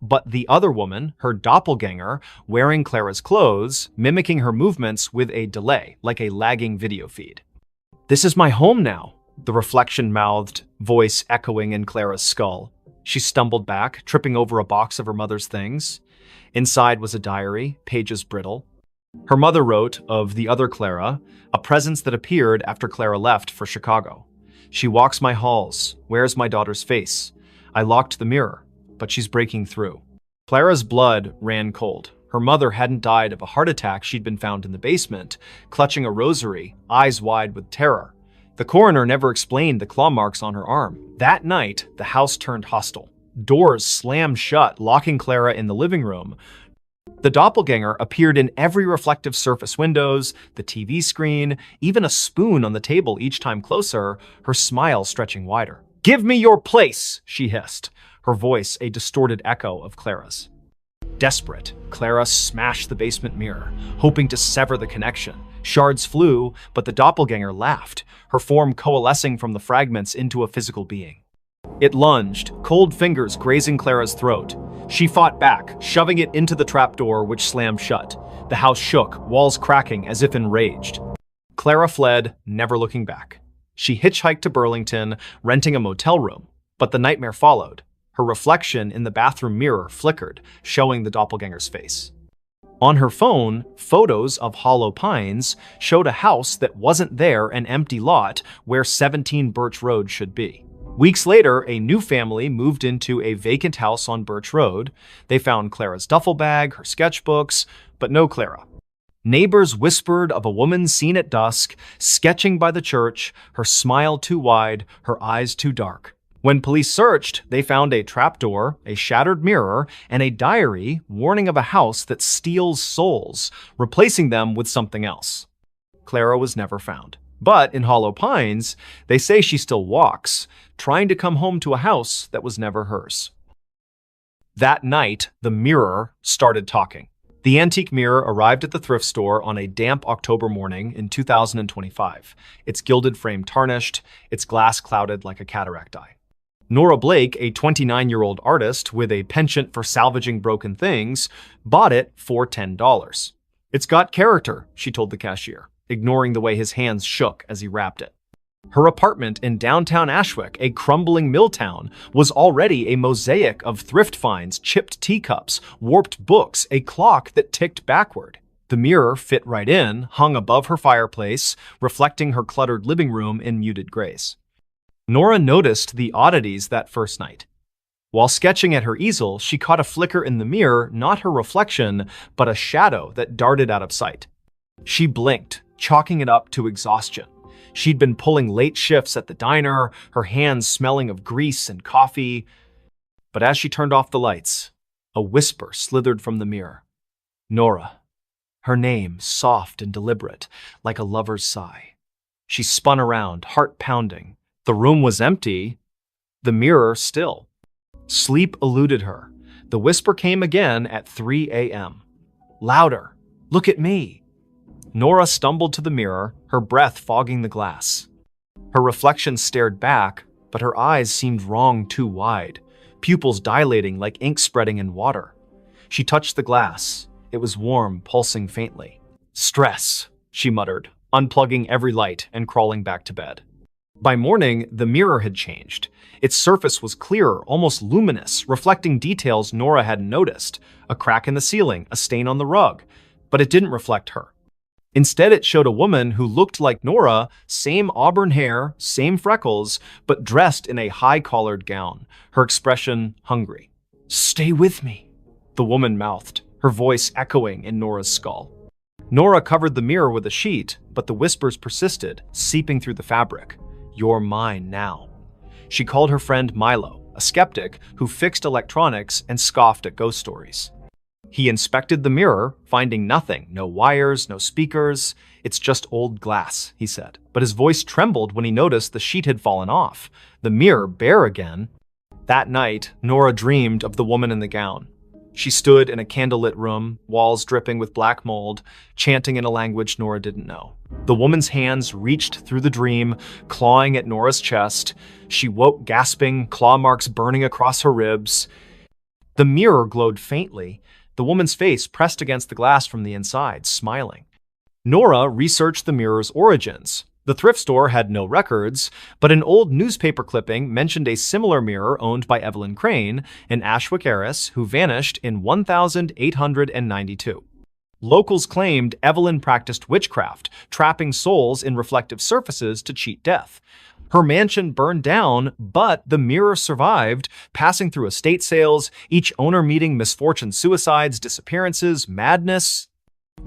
but the other woman, her doppelganger, wearing Clara's clothes, mimicking her movements with a delay, like a lagging video feed. "This is my home now," the reflection-mouthed voice echoing in Clara's skull. She stumbled back, tripping over a box of her mother's things. Inside was a diary, pages brittle. Her mother wrote of the other Clara, a presence that appeared after Clara left for Chicago. "She walks my halls, wears my daughter's face. I locked the mirror, but she's breaking through." Clara's blood ran cold. Her mother hadn't died of a heart attack. She'd been found in the basement, clutching a rosary, eyes wide with terror. The coroner never explained the claw marks on her arm. That night, the house turned hostile. Doors slammed shut, locking Clara in the living room. The doppelganger appeared in every reflective surface: windows, the TV screen, even a spoon on the table each time closer, her smile stretching wider. "Give me your place," she hissed, her voice a distorted echo of Clara's. Desperate, Clara smashed the basement mirror, hoping to sever the connection. Shards flew, but the doppelganger laughed, her form coalescing from the fragments into a physical being. It lunged, cold fingers grazing Clara's throat. She fought back, shoving it into the trapdoor, which slammed shut. The house shook, walls cracking as if enraged. Clara fled, never looking back. She hitchhiked to Burlington, renting a motel room. But the nightmare followed. Her reflection in the bathroom mirror flickered, showing the doppelganger's face. On her phone, photos of Hollow Pines showed a house that wasn't there, an empty lot where 17 Birch Road should be. Weeks later, a new family moved into a vacant house on Birch Road. They found Clara's duffel bag, her sketchbooks, but no Clara. Neighbors whispered of a woman seen at dusk, sketching by the church, her smile too wide, her eyes too dark. When police searched, they found a trapdoor, a shattered mirror, and a diary warning of a house that steals souls, replacing them with something else. Clara was never found. But in Hollow Pines, they say she still walks, trying to come home to a house that was never hers. That night, the mirror started talking. The antique mirror arrived at the thrift store on a damp October morning in 2025, its gilded frame tarnished, its glass clouded like a cataract eye. Nora Blake, a 29-year-old artist with a penchant for salvaging broken things, bought it for $10. "It's got character," she told the cashier, ignoring the way his hands shook as he wrapped it. Her apartment in downtown Ashwick, a crumbling mill town, was already a mosaic of thrift finds, chipped teacups, warped books, a clock that ticked backward. The mirror fit right in, hung above her fireplace, reflecting her cluttered living room in muted grays. Nora noticed the oddities that first night. While sketching at her easel, she caught a flicker in the mirror, not her reflection, but a shadow that darted out of sight. She blinked, chalking it up to exhaustion. She'd been pulling late shifts at the diner, her hands smelling of grease and coffee. But as she turned off the lights, a whisper slithered from the mirror. Nora. Her name, soft and deliberate, like a lover's sigh. She spun around, heart pounding. The room was empty, the mirror still. Sleep eluded her. The whisper came again at 3 a.m. Louder. "Look at me." Nora stumbled to the mirror, her breath fogging the glass. Her reflection stared back, but her eyes seemed wrong too wide, pupils dilating like ink spreading in water. She touched the glass. It was warm, pulsing faintly. "Stress," she muttered, unplugging every light and crawling back to bed. By morning, the mirror had changed. Its surface was clearer, almost luminous, reflecting details Nora hadn't noticed. A crack in the ceiling, a stain on the rug. But it didn't reflect her. Instead, it showed a woman who looked like Nora, same auburn hair, same freckles, but dressed in a high-collared gown, her expression hungry. "Stay with me," the woman mouthed, her voice echoing in Nora's skull. Nora covered the mirror with a sheet, but the whispers persisted, seeping through the fabric. "You're mine now." She called her friend Milo, a skeptic who fixed electronics and scoffed at ghost stories. He inspected the mirror, finding nothing, no wires, no speakers. "It's just old glass," he said. But his voice trembled when he noticed the sheet had fallen off, the mirror bare again. That night, Nora dreamed of the woman in the gown. She stood in a candlelit room, walls dripping with black mold, chanting in a language Nora didn't know. The woman's hands reached through the dream, clawing at Nora's chest. She woke gasping, claw marks burning across her ribs. The mirror glowed faintly, the woman's face pressed against the glass from the inside, smiling. Nora researched the mirror's origins. The thrift store had no records, but an old newspaper clipping mentioned a similar mirror owned by Evelyn Crane, an Ashwick heiress who vanished in 1892. Locals claimed Evelyn practiced witchcraft, trapping souls in reflective surfaces to cheat death. Her mansion burned down, but the mirror survived, passing through estate sales, each owner meeting misfortune, suicides, disappearances, madness.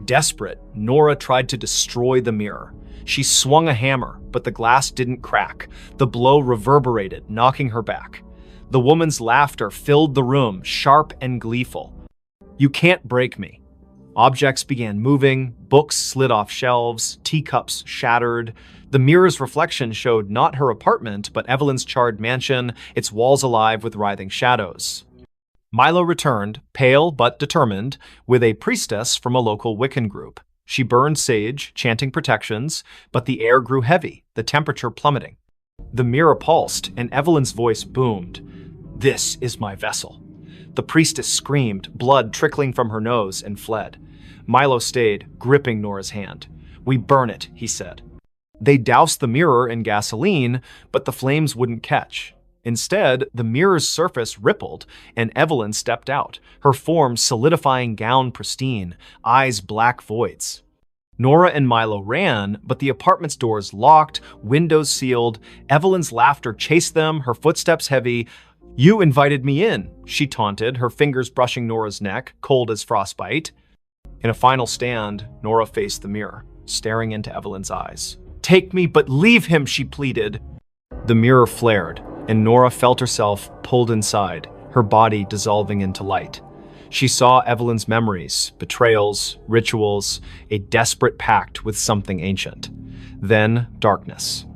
Desperate, Nora tried to destroy the mirror. She swung a hammer, but the glass didn't crack. The blow reverberated, knocking her back. The woman's laughter filled the room, sharp and gleeful. "You can't break me." Objects began moving, books slid off shelves, teacups shattered. The mirror's reflection showed not her apartment, but Evelyn's charred mansion, its walls alive with writhing shadows. Milo returned, pale but determined, with a priestess from a local Wiccan group. She burned sage, chanting protections, but the air grew heavy, the temperature plummeting. The mirror pulsed, and Evelyn's voice boomed. "This is my vessel." The priestess screamed, blood trickling from her nose, and fled. Milo stayed, gripping Nora's hand. "We burn it," he said. They doused the mirror in gasoline, but the flames wouldn't catch. Instead, the mirror's surface rippled, and Evelyn stepped out, her form solidifying, gown pristine, eyes black voids. Nora and Milo ran, but the apartment's doors locked, windows sealed. Evelyn's laughter chased them, her footsteps heavy. "You invited me in," she taunted, her fingers brushing Nora's neck, cold as frostbite. In a final stand, Nora faced the mirror, staring into Evelyn's eyes. "Take me, but leave him," she pleaded. The mirror flared, and Nora felt herself pulled inside, her body dissolving into light. She saw Evelyn's memories, betrayals, rituals, a desperate pact with something ancient. Then darkness.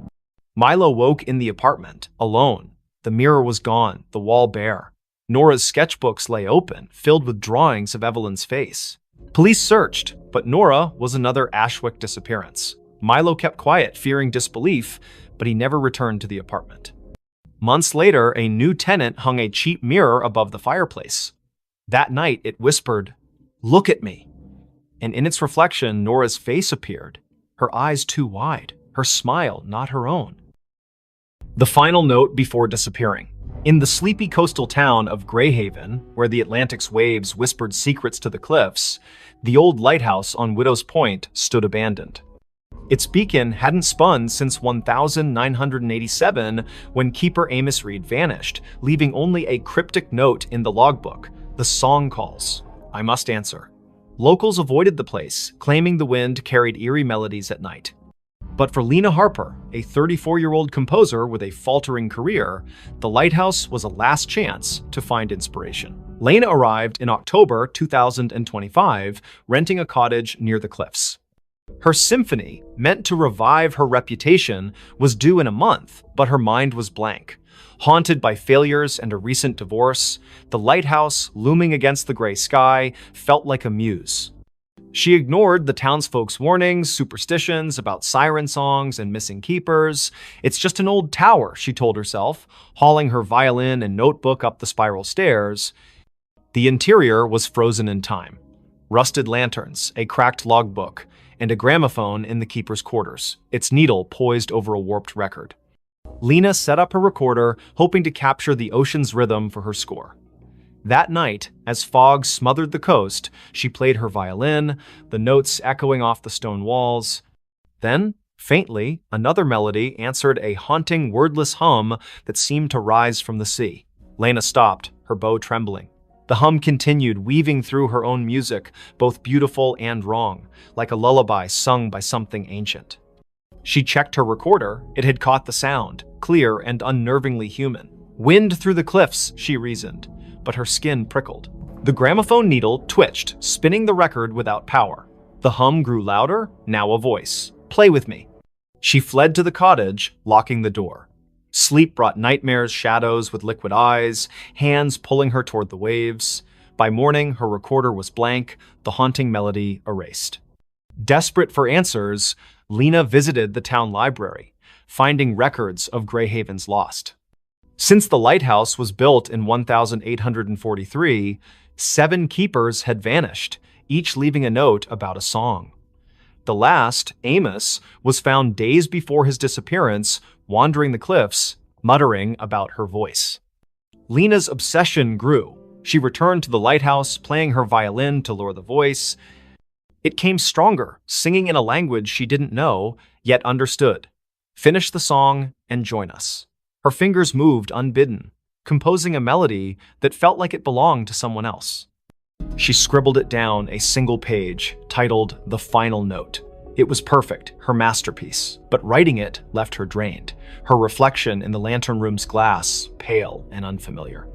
Milo woke in the apartment, alone. The mirror was gone, the wall bare. Nora's sketchbooks lay open, filled with drawings of Evelyn's face. Police searched, but Nora was another Ashwick disappearance. Milo kept quiet, fearing disbelief, but he never returned to the apartment. Months later, a new tenant hung a cheap mirror above the fireplace. That night, it whispered, "Look at me." And in its reflection, Nora's face appeared, her eyes too wide, her smile not her own. The final note before disappearing. In the sleepy coastal town of Greyhaven, where the Atlantic's waves whispered secrets to the cliffs, the old lighthouse on Widow's Point stood abandoned. Its beacon hadn't spun since 1987, when keeper Amos Reed vanished, leaving only a cryptic note in the logbook. The song calls. I must answer. Locals avoided the place, claiming the wind carried eerie melodies at night. But for Lena Harper, a 34-year-old composer with a faltering career, the lighthouse was a last chance to find inspiration. Lena arrived in October 2025, renting a cottage near the cliffs. Her symphony, meant to revive her reputation, was due in a month, but her mind was blank. Haunted by failures and a recent divorce, the lighthouse, looming against the gray sky, felt like a muse. She ignored the townsfolk's warnings, superstitions about siren songs and missing keepers. "It's just an old tower," she told herself, hauling her violin and notebook up the spiral stairs. The interior was frozen in time. Rusted lanterns, a cracked logbook, and a gramophone in the keeper's quarters, its needle poised over a warped record. Lena set up her recorder, hoping to capture the ocean's rhythm for her score. That night, as fog smothered the coast, she played her violin, the notes echoing off the stone walls. Then, faintly, another melody answered a haunting, wordless hum that seemed to rise from the sea. Lena stopped, her bow trembling. The hum continued, weaving through her own music, both beautiful and wrong, like a lullaby sung by something ancient. She checked her recorder. It had caught the sound, clear and unnervingly human. "Wind through the cliffs," she reasoned, but her skin prickled. The gramophone needle twitched, spinning the record without power. The hum grew louder, now a voice. "Play with me." She fled to the cottage, locking the door. Sleep brought nightmares, shadows with liquid eyes, hands pulling her toward the waves. By morning, her recorder was blank, the haunting melody erased. Desperate for answers, Lena visited the town library, finding records of Greyhaven's lost. Since the lighthouse was built in 1843, 7 keepers had vanished, each leaving a note about a song. The last, Amos, was found days before his disappearance, wandering the cliffs, muttering about her voice. Lena's obsession grew. She returned to the lighthouse, playing her violin to lure the voice. It came stronger, singing in a language she didn't know, yet understood. Finish the song and join us. Her fingers moved unbidden, composing a melody that felt like it belonged to someone else. She scribbled it down a single page, titled The Final Note. It was perfect, her masterpiece, but writing it left her drained, her reflection in the lantern room's glass pale and unfamiliar.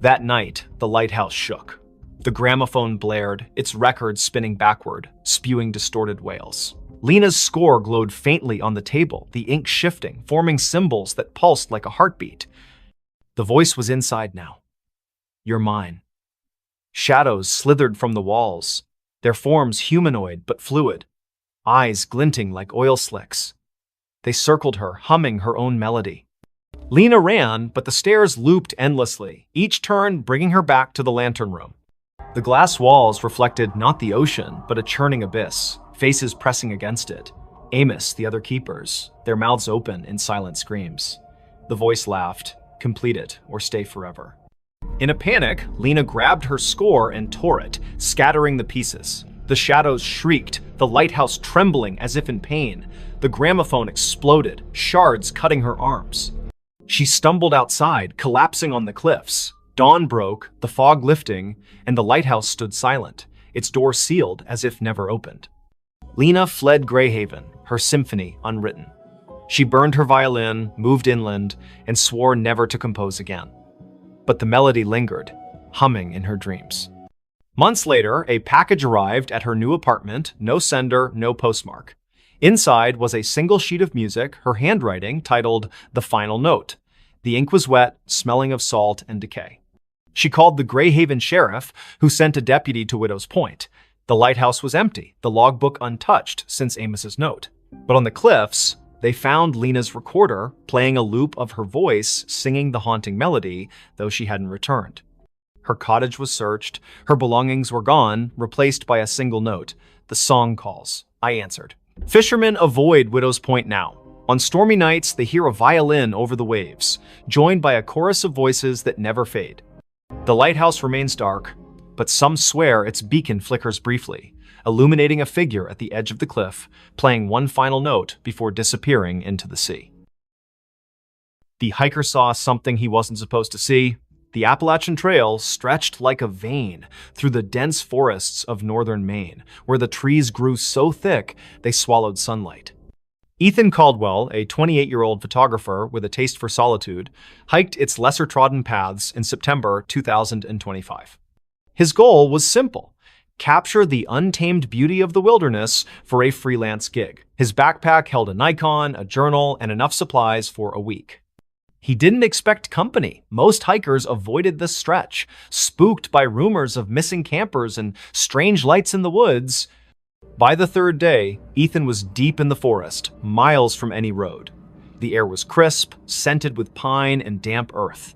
That night, the lighthouse shook. The gramophone blared, its records spinning backward, spewing distorted wails. Lena's score glowed faintly on the table, the ink shifting, forming symbols that pulsed like a heartbeat. The voice was inside now. You're mine. Shadows slithered from the walls, their forms humanoid but fluid, eyes glinting like oil slicks. They circled her, humming her own melody. Lena ran, but the stairs looped endlessly, each turn bringing her back to the lantern room. The glass walls reflected not the ocean, but a churning abyss, faces pressing against it. Amos, the other keepers, their mouths open in silent screams. The voice laughed, complete it or stay forever. In a panic, Lena grabbed her score and tore it, scattering the pieces. The shadows shrieked, the lighthouse trembling as if in pain. The gramophone exploded, shards cutting her arms. She stumbled outside, collapsing on the cliffs. Dawn broke, the fog lifting, and the lighthouse stood silent, its door sealed as if never opened. Lena fled Greyhaven, her symphony unwritten. She burned her violin, moved inland, and swore never to compose again. But the melody lingered, humming in her dreams. Months later, a package arrived at her new apartment, no sender, no postmark. Inside was a single sheet of music, her handwriting titled The Final Note. The ink was wet, smelling of salt and decay. She called the Greyhaven sheriff, who sent a deputy to Widow's Point. The lighthouse was empty, the logbook untouched since Amos's note. But on the cliffs, they found Lena's recorder, playing a loop of her voice singing the haunting melody, though she hadn't returned. Her cottage was searched, her belongings were gone, replaced by a single note. The song calls. I answered. Fishermen avoid Widow's Point now. On stormy nights, they hear a violin over the waves, joined by a chorus of voices that never fade. The lighthouse remains dark, but some swear its beacon flickers briefly, illuminating a figure at the edge of the cliff, playing one final note before disappearing into the sea. The hiker saw something he wasn't supposed to see. The Appalachian Trail stretched like a vein through the dense forests of northern Maine, where the trees grew so thick they swallowed sunlight. Ethan Caldwell, a 28-year-old photographer with a taste for solitude, hiked its lesser-trodden paths in September 2025. His goal was simple: capture the untamed beauty of the wilderness for a freelance gig. His backpack held a Nikon, a journal, and enough supplies for a week. He didn't expect company. Most hikers avoided the stretch, spooked by rumors of missing campers and strange lights in the woods. By the third day, Ethan was deep in the forest, miles from any road. The air was crisp, scented with pine and damp earth.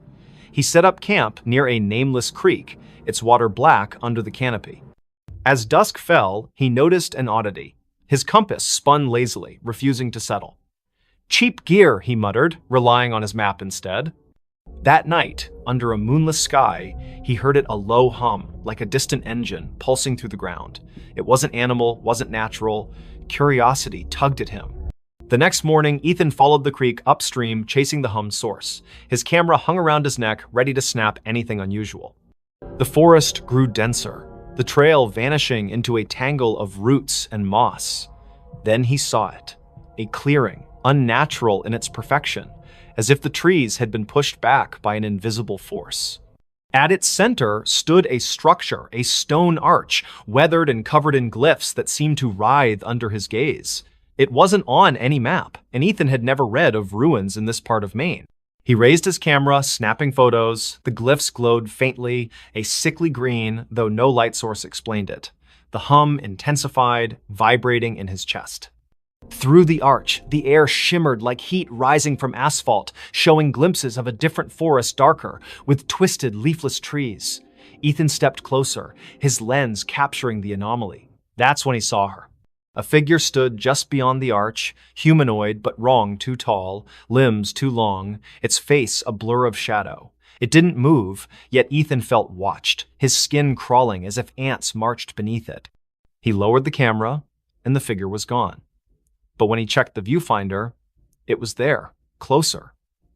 He set up camp near a nameless creek, its water black under the canopy. As dusk fell, he noticed an oddity. His compass spun lazily, refusing to settle. Cheap gear, he muttered, relying on his map instead. That night, under a moonless sky, he heard it a low hum, like a distant engine, pulsing through the ground. It wasn't animal, wasn't natural. Curiosity tugged at him. The next morning, Ethan followed the creek upstream, chasing the hum's source. His camera hung around his neck, ready to snap anything unusual. The forest grew denser, the trail vanishing into a tangle of roots and moss. Then he saw it, a clearing, unnatural in its perfection, as if the trees had been pushed back by an invisible force. At its center stood a structure, a stone arch, weathered and covered in glyphs that seemed to writhe under his gaze. It wasn't on any map, and Ethan had never read of ruins in this part of Maine. He raised his camera, snapping photos. The glyphs glowed faintly, a sickly green, though no light source explained it. The hum intensified, vibrating in his chest. Through the arch, the air shimmered like heat rising from asphalt, showing glimpses of a different forest darker, with twisted, leafless trees. Ethan stepped closer, his lens capturing the anomaly. That's when he saw her. A figure stood just beyond the arch, humanoid but wrong, too tall, limbs too long, its face a blur of shadow. It didn't move, yet Ethan felt watched, his skin crawling as if ants marched beneath it. He lowered the camera, and the figure was gone. But when he checked the viewfinder, it was there, closer.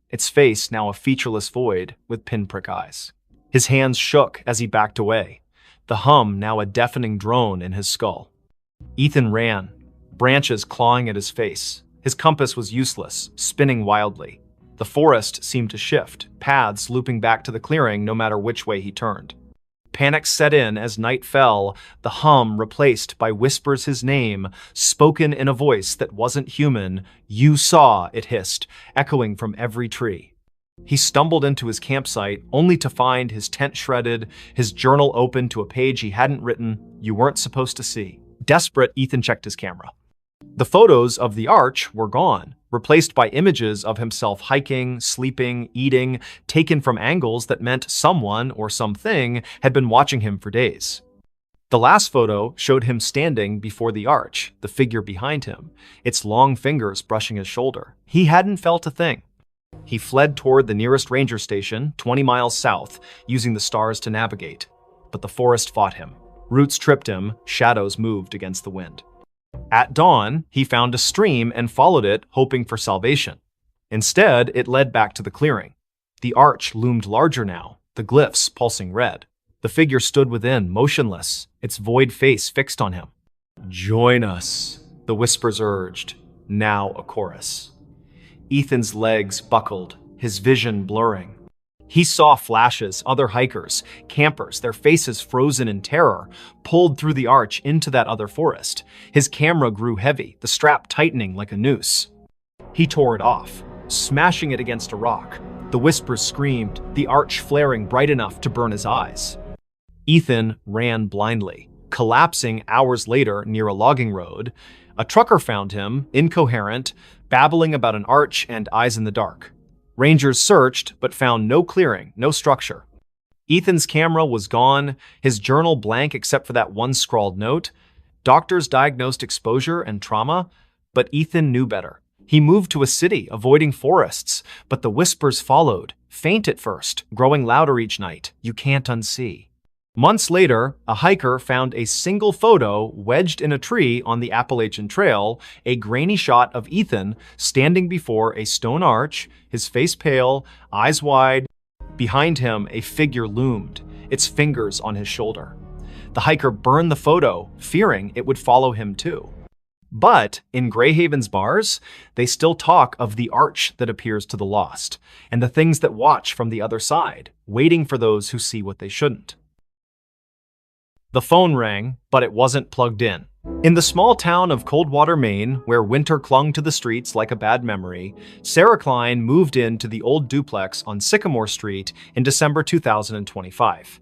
Its face now a featureless void with pinprick eyes. His hands shook as he backed away, the hum now a deafening drone in his skull. Ethan ran, branches clawing at his face. His compass was useless, spinning wildly. The forest seemed to shift, paths looping back to the clearing no matter which way he turned. Panic set in as night fell, the hum replaced by whispers his name, spoken in a voice that wasn't human. "You saw," it hissed, echoing from every tree. He stumbled into his campsite, only to find his tent shredded, his journal open to a page he hadn't written, you weren't supposed to see. Desperate, Ethan checked his camera. The photos of the arch were gone, replaced by images of himself hiking, sleeping, eating, taken from angles that meant someone or something had been watching him for days. The last photo showed him standing before the arch, the figure behind him, its long fingers brushing his shoulder. He hadn't felt a thing. He fled toward the nearest ranger station, 20 miles south, using the stars to navigate. But the forest fought him. Roots tripped him, shadows moved against the wind. At dawn, he found a stream and followed it, hoping for salvation. Instead, it led back to the clearing. The arch loomed larger now, the glyphs pulsing red. The figure stood within, motionless, its void face fixed on him. "Join us," the whispers urged, now a chorus. Ethan's legs buckled, his vision blurring. He saw flashes, other hikers, campers, their faces frozen in terror, pulled through the arch into that other forest. His camera grew heavy, the strap tightening like a noose. He tore it off, smashing it against a rock. The whispers screamed, the arch flaring bright enough to burn his eyes. Ethan ran blindly, collapsing hours later near a logging road. A trucker found him, incoherent, babbling about an arch and eyes in the dark. Rangers searched, but found no clearing, no structure. Ethan's camera was gone, his journal blank except for that one scrawled note. Doctors diagnosed exposure and trauma, but Ethan knew better. He moved to a city, avoiding forests, but the whispers followed, faint at first, growing louder each night. You can't unsee. Months later, a hiker found a single photo wedged in a tree on the Appalachian Trail, a grainy shot of Ethan standing before a stone arch, his face pale, eyes wide. Behind him, a figure loomed, its fingers on his shoulder. The hiker burned the photo, fearing it would follow him too. But in Greyhaven's bars, they still talk of the arch that appears to the lost, and the things that watch from the other side, waiting for those who see what they shouldn't. The phone rang, but it wasn't plugged in. In the small town of Coldwater, Maine, where winter clung to the streets like a bad memory, Sarah Klein moved into the old duplex on Sycamore Street in December 2025.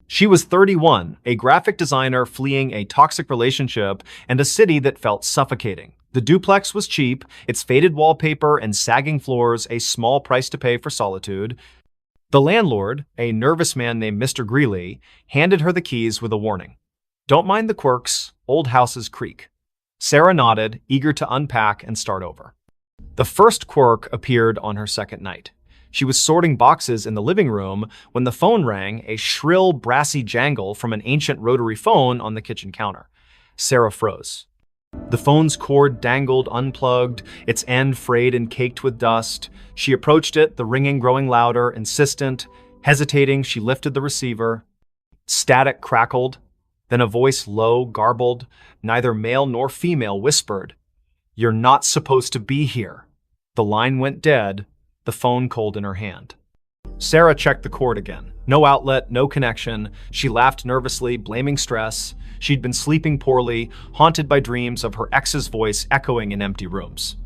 She was 31, a graphic designer fleeing a toxic relationship and a city that felt suffocating. The duplex was cheap, its faded wallpaper and sagging floors a small price to pay for solitude. The landlord, a nervous man named Mr. Greeley, handed her the keys with a warning. Don't mind the quirks, old houses creak. Sarah nodded, eager to unpack and start over. The first quirk appeared on her second night. She was sorting boxes in the living room when the phone rang, a shrill, brassy jangle from an ancient rotary phone on the kitchen counter. Sarah froze. The phone's cord dangled unplugged, its end frayed and caked with dust. She approached it, the ringing growing louder, insistent. Hesitating, she lifted the receiver. Static crackled. Then a voice low, garbled, neither male nor female, whispered, "You're not supposed to be here." The line went dead, the phone cold in her hand. Sarah checked the cord again. No outlet, no connection. She laughed nervously, blaming stress. She'd been sleeping poorly, haunted by dreams of her ex's voice echoing in empty rooms.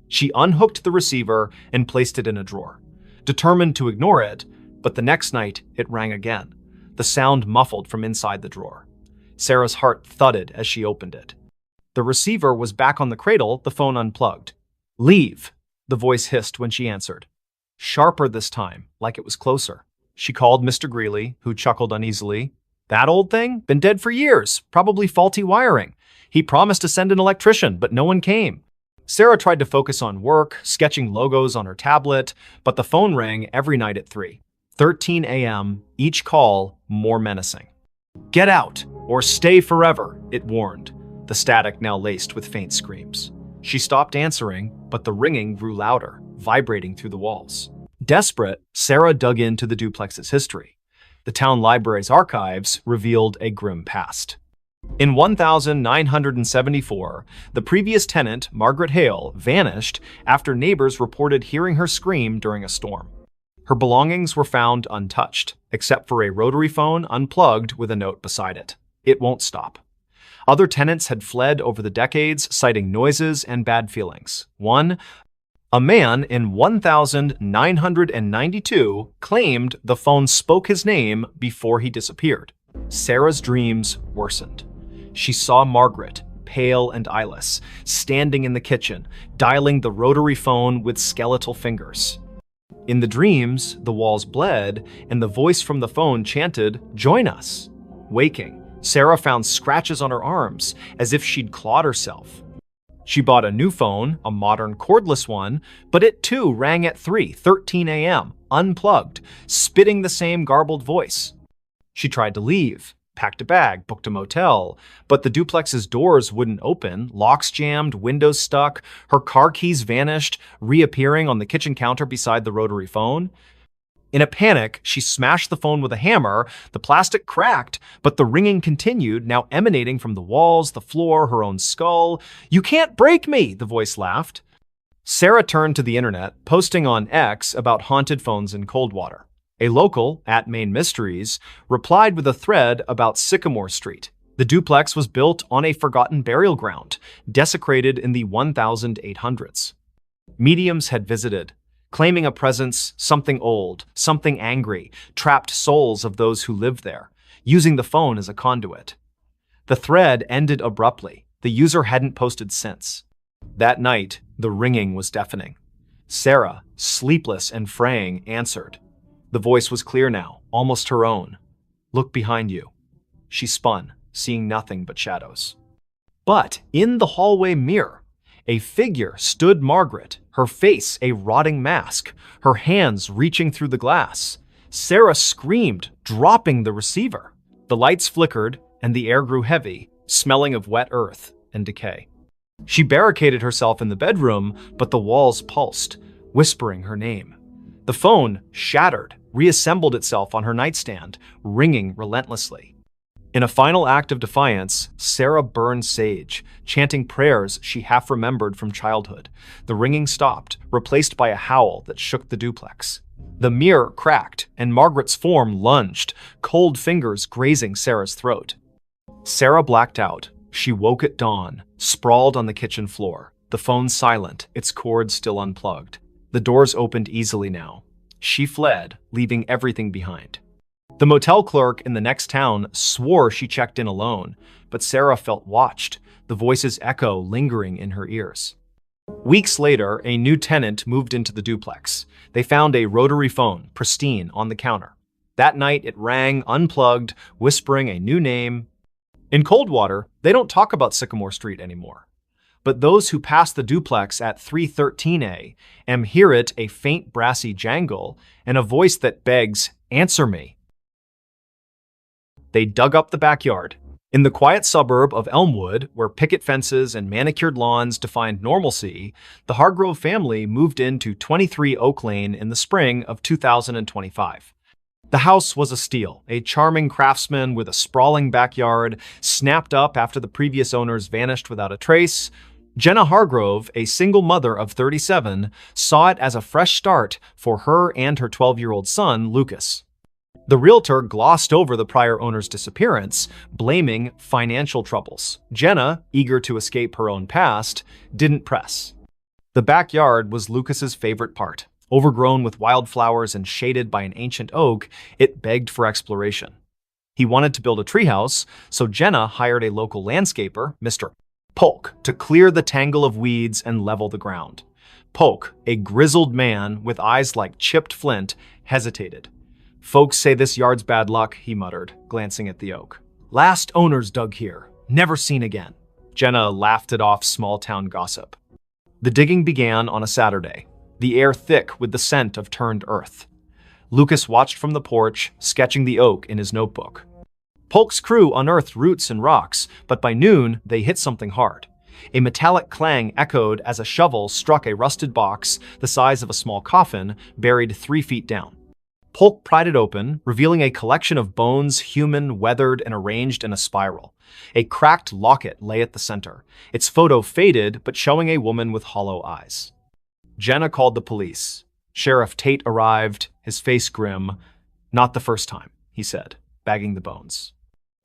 She unhooked the receiver and placed it in a drawer, determined to ignore it, but the next night it rang again, the sound muffled from inside the drawer. Sarah's heart thudded as she opened it. The receiver was back on the cradle, the phone unplugged. "Leave," the voice hissed when she answered. Sharper this time, like it was closer. She called Mr. Greeley, who chuckled uneasily. "That old thing? Been dead for years. Probably faulty wiring. He promised to send an electrician, but no one came." Sarah tried to focus on work, sketching logos on her tablet, but the phone rang every night at 3:13 a.m., each call more menacing. "Get out, or stay forever," it warned, the static now laced with faint screams. She stopped answering, but the ringing grew louder, vibrating through the walls. Desperate, Sarah dug into the duplex's history. The town library's archives revealed a grim past. In 1974, the previous tenant, Margaret Hale, vanished after neighbors reported hearing her scream during a storm. Her belongings were found untouched, except for a rotary phone unplugged with a note beside it. "It won't stop." Other tenants had fled over the decades, citing noises and bad feelings. A man in 1992 claimed the phone spoke his name before he disappeared. Sarah's dreams worsened. She saw Margaret, pale and eyeless, standing in the kitchen, dialing the rotary phone with skeletal fingers. In the dreams, the walls bled, and the voice from the phone chanted, "Join us." Waking, Sarah found scratches on her arms, as if she'd clawed herself. She bought a new phone, a modern cordless one, but it too rang at 3:13 a.m., unplugged, spitting the same garbled voice. She tried to leave, packed a bag, booked a motel, but the duplex's doors wouldn't open, locks jammed, windows stuck, her car keys vanished, reappearing on the kitchen counter beside the rotary phone. In a panic, she smashed the phone with a hammer. The plastic cracked, but the ringing continued, now emanating from the walls, the floor, her own skull. "You can't break me," the voice laughed. Sarah turned to the internet, posting on X about haunted phones in Coldwater. A local, @MainMysteries, replied with a thread about Sycamore Street. The duplex was built on a forgotten burial ground, desecrated in the 1800s. Mediums had visited, claiming a presence, something old, something angry, trapped souls of those who lived there, using the phone as a conduit. The thread ended abruptly. The user hadn't posted since. That night, the ringing was deafening. Sarah, sleepless and fraying, answered. The voice was clear now, almost her own. "Look behind you." She spun, seeing nothing but shadows. But in the hallway mirror, a figure stood Margaret, her face a rotting mask, her hands reaching through the glass. Sarah screamed, dropping the receiver. The lights flickered, and the air grew heavy, smelling of wet earth and decay. She barricaded herself in the bedroom, but the walls pulsed, whispering her name. The phone, shattered, reassembled itself on her nightstand, ringing relentlessly. In a final act of defiance, Sarah burned sage, chanting prayers she half remembered from childhood. The ringing stopped, replaced by a howl that shook the duplex. The mirror cracked, and Margaret's form lunged, cold fingers grazing Sarah's throat. Sarah blacked out. She woke at dawn, sprawled on the kitchen floor, the phone silent, its cord still unplugged. The doors opened easily now. She fled, leaving everything behind. The motel clerk in the next town swore she checked in alone, but Sarah felt watched, the voice's echo lingering in her ears. Weeks later, a new tenant moved into the duplex. They found a rotary phone, pristine, on the counter. That night, it rang, unplugged, whispering a new name. In Coldwater, they don't talk about Sycamore Street anymore. But those who pass the duplex at 3:13 a.m. hear it, a faint brassy jangle, and a voice that begs, "Answer me." They dug up the backyard. In the quiet suburb of Elmwood, where picket fences and manicured lawns defined normalcy, the Hargrove family moved into 23 Oak Lane in the spring of 2025. The house was a steal, a charming craftsman with a sprawling backyard, snapped up after the previous owners vanished without a trace. Jenna Hargrove, a single mother of 37, saw it as a fresh start for her and her 12-year-old son, Lucas. The realtor glossed over the prior owner's disappearance, blaming financial troubles. Jenna, eager to escape her own past, didn't press. The backyard was Lucas's favorite part. Overgrown with wildflowers and shaded by an ancient oak, it begged for exploration. He wanted to build a treehouse, so Jenna hired a local landscaper, Mr. Polk, to clear the tangle of weeds and level the ground. Polk, a grizzled man with eyes like chipped flint, hesitated. Folks say this yard's bad luck, he muttered, glancing at the oak. Last owners dug here. Never seen again. Jenna laughed it off small-town gossip. The digging began on a Saturday, the air thick with the scent of turned earth. Lucas watched from the porch, sketching the oak in his notebook. Polk's crew unearthed roots and rocks, but by noon, they hit something hard. A metallic clang echoed as a shovel struck a rusted box the size of a small coffin, buried 3 feet down. Polk pried it open, revealing a collection of bones, human, weathered, and arranged in a spiral. A cracked locket lay at the center, its photo faded but showing a woman with hollow eyes. Jenna called the police. Sheriff Tate arrived, his face grim. Not the first time, he said, bagging the bones.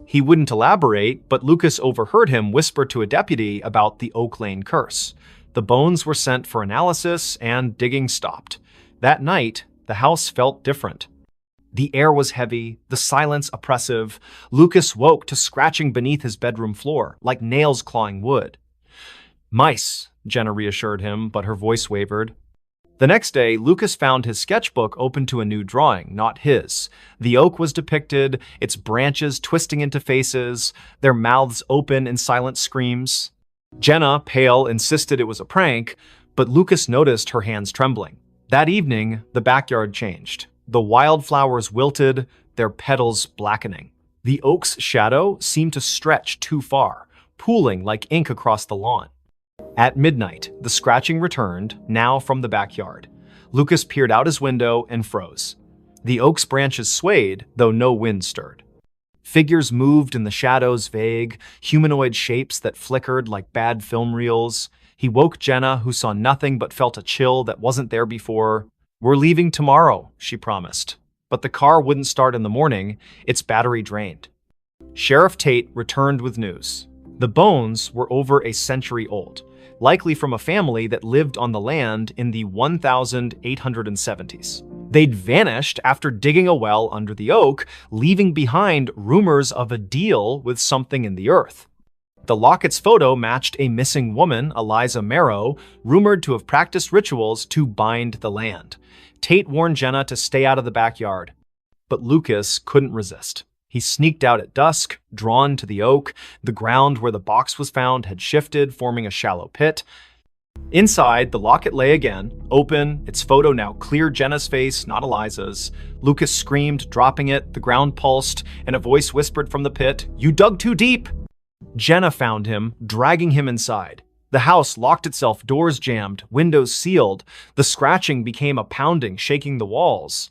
He wouldn't elaborate, but Lucas overheard him whisper to a deputy about the Oak Lane curse. The bones were sent for analysis, and digging stopped. That night, the house felt different. The air was heavy, the silence oppressive. Lucas woke to scratching beneath his bedroom floor, like nails clawing wood. Mice, Jenna reassured him, but her voice wavered. The next day, Lucas found his sketchbook open to a new drawing, not his. The oak was depicted, its branches twisting into faces, their mouths open in silent screams. Jenna, pale, insisted it was a prank, but Lucas noticed her hands trembling. That evening, the backyard changed. The wildflowers wilted, their petals blackening. The oak's shadow seemed to stretch too far, pooling like ink across the lawn. At midnight, the scratching returned, now from the backyard. Lucas peered out his window and froze. The oak's branches swayed, though no wind stirred. Figures moved in the shadows, vague, humanoid shapes that flickered like bad film reels. He woke Jenna, who saw nothing but felt a chill that wasn't there before. We're leaving tomorrow, she promised. But the car wouldn't start in the morning, its battery drained. Sheriff Tate returned with news. The bones were over a century old, likely from a family that lived on the land in the 1870s. They'd vanished after digging a well under the oak, leaving behind rumors of a deal with something in the earth. The locket's photo matched a missing woman, Eliza Marrow, rumored to have practiced rituals to bind the land. Tate warned Jenna to stay out of the backyard, but Lucas couldn't resist. He sneaked out at dusk, drawn to the oak. The ground where the box was found had shifted, forming a shallow pit. Inside, the locket lay again, open, its photo now clear Jenna's face, not Eliza's. Lucas screamed, dropping it, the ground pulsed, and a voice whispered from the pit, "You dug too deep!" Jenna found him, dragging him inside. The house locked itself, doors jammed, windows sealed. The scratching became a pounding, shaking the walls.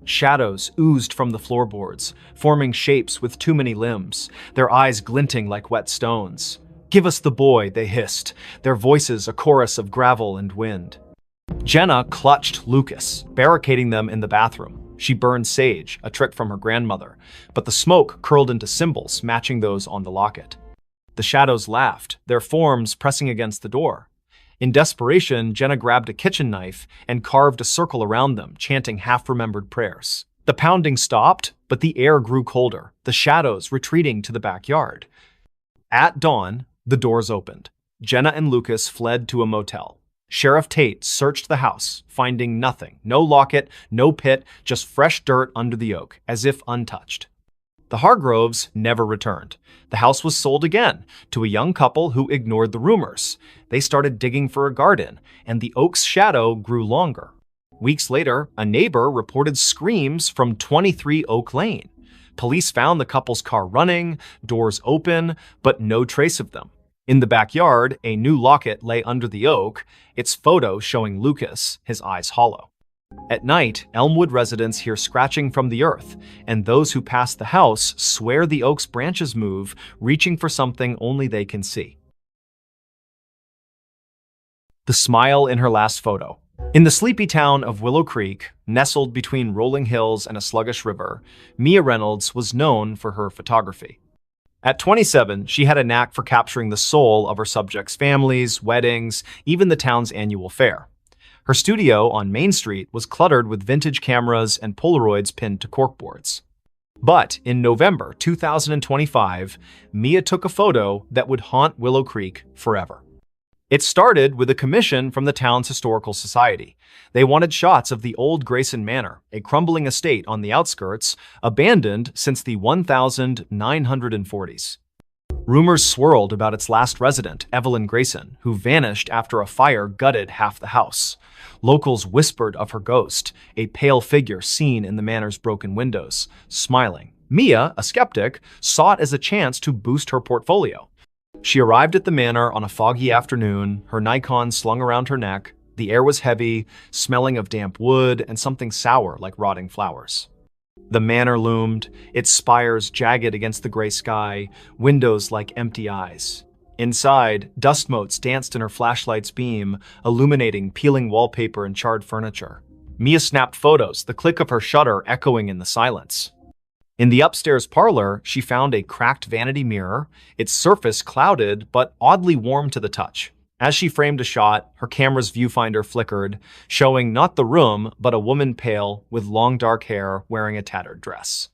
Shadows oozed from the floorboards, forming shapes with too many limbs, their eyes glinting like wet stones. "Give us the boy," they hissed, their voices a chorus of gravel and wind. Jenna clutched Lucas, barricading them in the bathroom. She burned sage, a trick from her grandmother, but the smoke curled into symbols matching those on the locket. The shadows laughed, their forms pressing against the door. In desperation, Jenna grabbed a kitchen knife and carved a circle around them, chanting half-remembered prayers. The pounding stopped, but the air grew colder, the shadows retreating to the backyard. At dawn, the doors opened. Jenna and Lucas fled to a motel. Sheriff Tate searched the house, finding nothing. No locket, no pit, just fresh dirt under the oak, as if untouched. The Hargroves never returned. The house was sold again to a young couple who ignored the rumors. They started digging for a garden, and the oak's shadow grew longer. Weeks later, a neighbor reported screams from 23 Oak Lane. Police found the couple's car running, doors open, but no trace of them. In the backyard, a new locket lay under the oak, its photo showing Lucas, his eyes hollow. At night, Elmwood residents hear scratching from the earth, and those who pass the house swear the oak's branches move, reaching for something only they can see. The smile in her last photo. In the sleepy town of Willow Creek, nestled between rolling hills and a sluggish river, Mia Reynolds was known for her photography. At 27, she had a knack for capturing the soul of her subjects' families, weddings, even the town's annual fair. Her studio on Main Street was cluttered with vintage cameras and Polaroids pinned to corkboards. But in November 2025, Mia took a photo that would haunt Willow Creek forever. It started with a commission from the town's historical society. They wanted shots of the old Grayson Manor, a crumbling estate on the outskirts, abandoned since the 1940s. Rumors swirled about its last resident, Evelyn Grayson, who vanished after a fire gutted half the house. Locals whispered of her ghost, a pale figure seen in the manor's broken windows, smiling. Mia, a skeptic, saw it as a chance to boost her portfolio. She arrived at the manor on a foggy afternoon, her Nikon slung around her neck. The air was heavy, smelling of damp wood and something sour like rotting flowers. The manor loomed, its spires jagged against the gray sky, windows like empty eyes. Inside, dust motes danced in her flashlight's beam, illuminating peeling wallpaper and charred furniture. Mia snapped photos, the click of her shutter echoing in the silence. In the upstairs parlor, she found a cracked vanity mirror, its surface clouded but oddly warm to the touch. As she framed a shot, her camera's viewfinder flickered, showing not the room, but a woman pale, with long dark hair, wearing a tattered dress.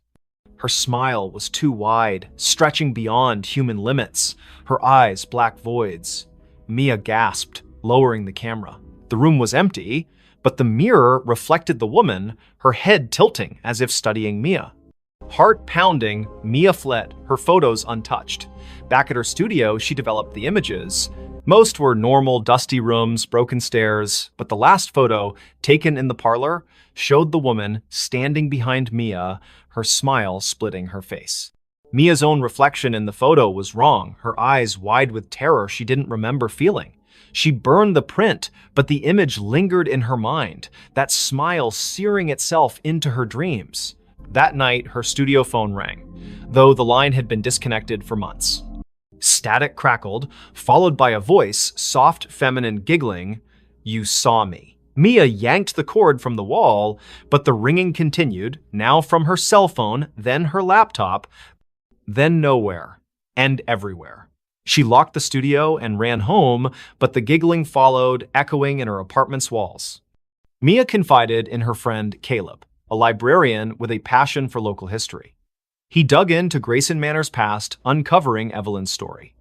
Her smile was too wide, stretching beyond human limits, her eyes black voids. Mia gasped, lowering the camera. The room was empty, but the mirror reflected the woman, her head tilting as if studying Mia. Heart pounding, Mia fled, her photos untouched. Back at her studio, she developed the images. Most were normal, dusty rooms, broken stairs, but the last photo, taken in the parlor, showed the woman standing behind Mia, her smile splitting her face. Mia's own reflection in the photo was wrong, her eyes wide with terror she didn't remember feeling. She burned the print, but the image lingered in her mind, that smile searing itself into her dreams. That night, her studio phone rang, though the line had been disconnected for months. Static crackled, followed by a voice, soft, feminine, giggling, "You saw me." Mia yanked the cord from the wall, but the ringing continued, now from her cell phone, then her laptop, then nowhere, and everywhere. She locked the studio and ran home, but the giggling followed, echoing in her apartment's walls. Mia confided in her friend Caleb, a librarian with a passion for local history. He dug into Grayson Manor's past, uncovering Evelyn's story.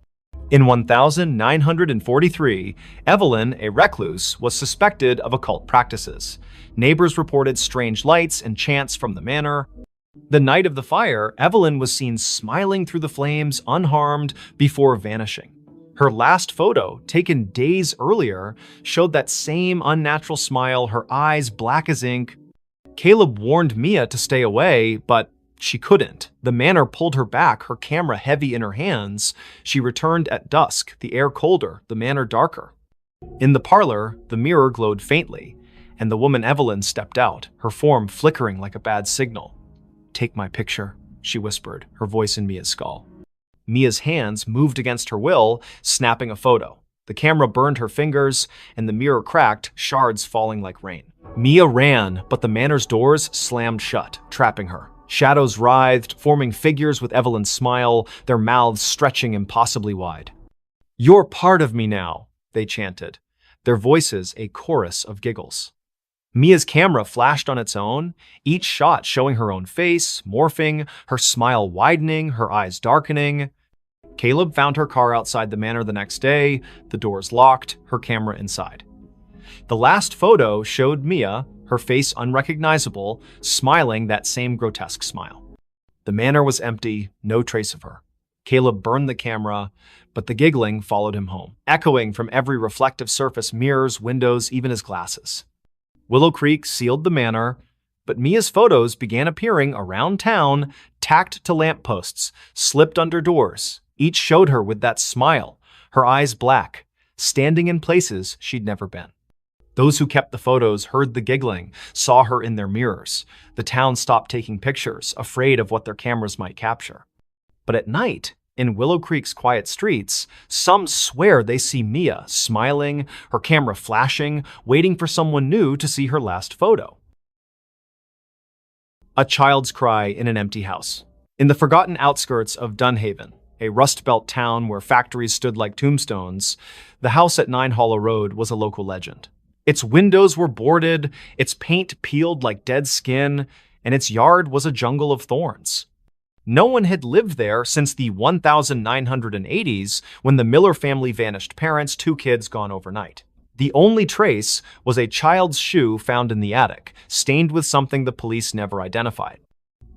In 1943, Evelyn, a recluse, was suspected of occult practices. Neighbors reported strange lights and chants from the manor. The night of the fire, Evelyn was seen smiling through the flames, unharmed, before vanishing. Her last photo, taken days earlier, showed that same unnatural smile, her eyes black as ink. Caleb warned Mia to stay away, but she couldn't. The manor pulled her back, her camera heavy in her hands. She returned at dusk, the air colder, the manor darker. In the parlor, the mirror glowed faintly, and the woman Evelyn stepped out, her form flickering like a bad signal. "Take my picture," she whispered, her voice in Mia's skull. Mia's hands moved against her will, snapping a photo. The camera burned her fingers, and the mirror cracked, shards falling like rain. Mia ran, but the manor's doors slammed shut, trapping her. Shadows writhed, forming figures with Evelyn's smile, their mouths stretching impossibly wide. "You're part of me now," they chanted, their voices a chorus of giggles. Mia's camera flashed on its own, each shot showing her own face, morphing, her smile widening, her eyes darkening. Caleb found her car outside the manor the next day, the doors locked, her camera inside. The last photo showed Mia, her face unrecognizable, smiling that same grotesque smile. The manor was empty, no trace of her. Caleb burned the camera, but the giggling followed him home, echoing from every reflective surface, mirrors, windows, even his glasses. Willow Creek sealed the manor, but Mia's photos began appearing around town, tacked to lampposts, slipped under doors. Each showed her with that smile, her eyes black, standing in places she'd never been. Those who kept the photos heard the giggling, saw her in their mirrors. The town stopped taking pictures, afraid of what their cameras might capture. But at night, in Willow Creek's quiet streets, some swear they see Mia smiling, her camera flashing, waiting for someone new to see her last photo. A child's cry in an empty house. In the forgotten outskirts of Dunhaven, a Rust Belt town where factories stood like tombstones, the house at 9 Hollow Road was a local legend. Its windows were boarded, its paint peeled like dead skin, and its yard was a jungle of thorns. No one had lived there since the 1980s when the Miller family vanished parents, 2 kids gone overnight. The only trace was a child's shoe found in the attic, stained with something the police never identified.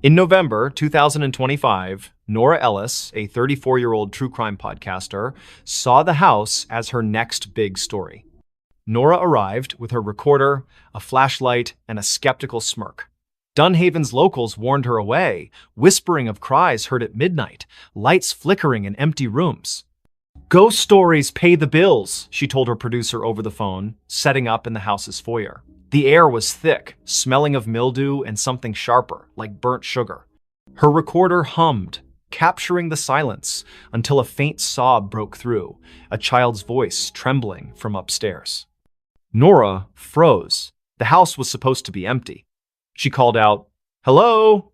In November 2025, Nora Ellis, a 34-year-old true crime podcaster, saw the house as her next big story. Nora arrived with her recorder, a flashlight, and a skeptical smirk. Dunhaven's locals warned her away, whispering of cries heard at midnight, lights flickering in empty rooms. "Ghost stories pay the bills," she told her producer over the phone, setting up in the house's foyer. The air was thick, smelling of mildew and something sharper, like burnt sugar. Her recorder hummed, capturing the silence until a faint sob broke through, a child's voice trembling from upstairs. Nora froze. The house was supposed to be empty. She called out, "Hello?"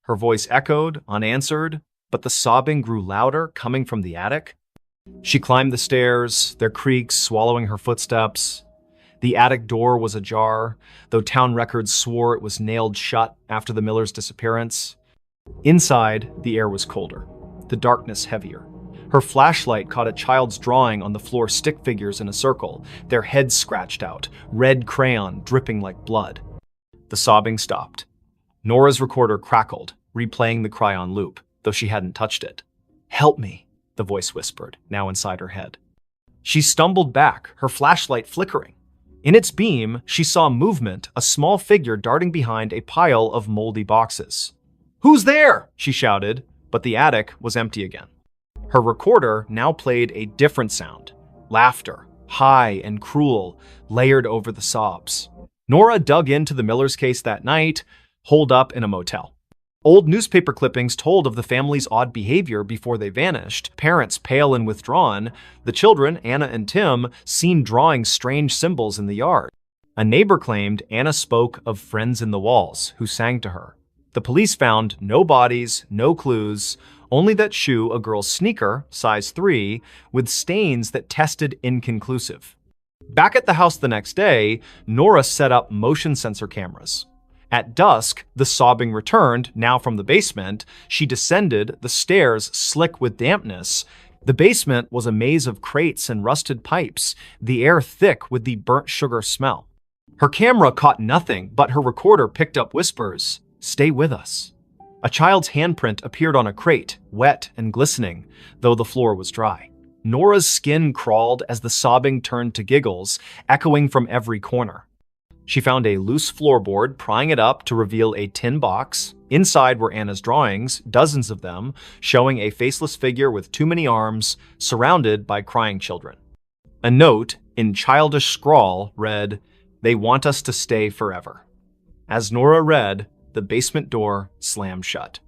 Her voice echoed, unanswered, but the sobbing grew louder, coming from the attic. She climbed the stairs, their creaks swallowing her footsteps. The attic door was ajar, though town records swore it was nailed shut after the Millers' disappearance. Inside, the air was colder, the darkness heavier. Her flashlight caught a child's drawing on the floor, stick figures in a circle, their heads scratched out, red crayon dripping like blood. The sobbing stopped. Nora's recorder crackled, replaying the cry on loop, though she hadn't touched it. "Help me," the voice whispered, now inside her head. She stumbled back, her flashlight flickering. In its beam, she saw movement, a small figure darting behind a pile of moldy boxes. "Who's there?" she shouted, but the attic was empty again. Her recorder now played a different sound, laughter, high and cruel, layered over the sobs. Nora dug into the Millers' case that night, holed up in a motel. Old newspaper clippings told of the family's odd behavior before they vanished, parents pale and withdrawn, the children, Anna and Tim, seen drawing strange symbols in the yard. A neighbor claimed Anna spoke of friends in the walls who sang to her. The police found no bodies, no clues, only that shoe, a girl's sneaker, size 3, with stains that tested inconclusive. Back at the house the next day, Nora set up motion sensor cameras. At dusk, the sobbing returned, now from the basement. She descended, the stairs slick with dampness. The basement was a maze of crates and rusted pipes, the air thick with the burnt sugar smell. Her camera caught nothing, but her recorder picked up whispers. "Stay with us." A child's handprint appeared on a crate, wet and glistening, though the floor was dry. Nora's skin crawled as the sobbing turned to giggles, echoing from every corner. She found a loose floorboard, prying it up to reveal a tin box. Inside were Anna's drawings, dozens of them, showing a faceless figure with too many arms, surrounded by crying children. A note, in childish scrawl, read, "They want us to stay forever." As Nora read, the basement door slammed shut.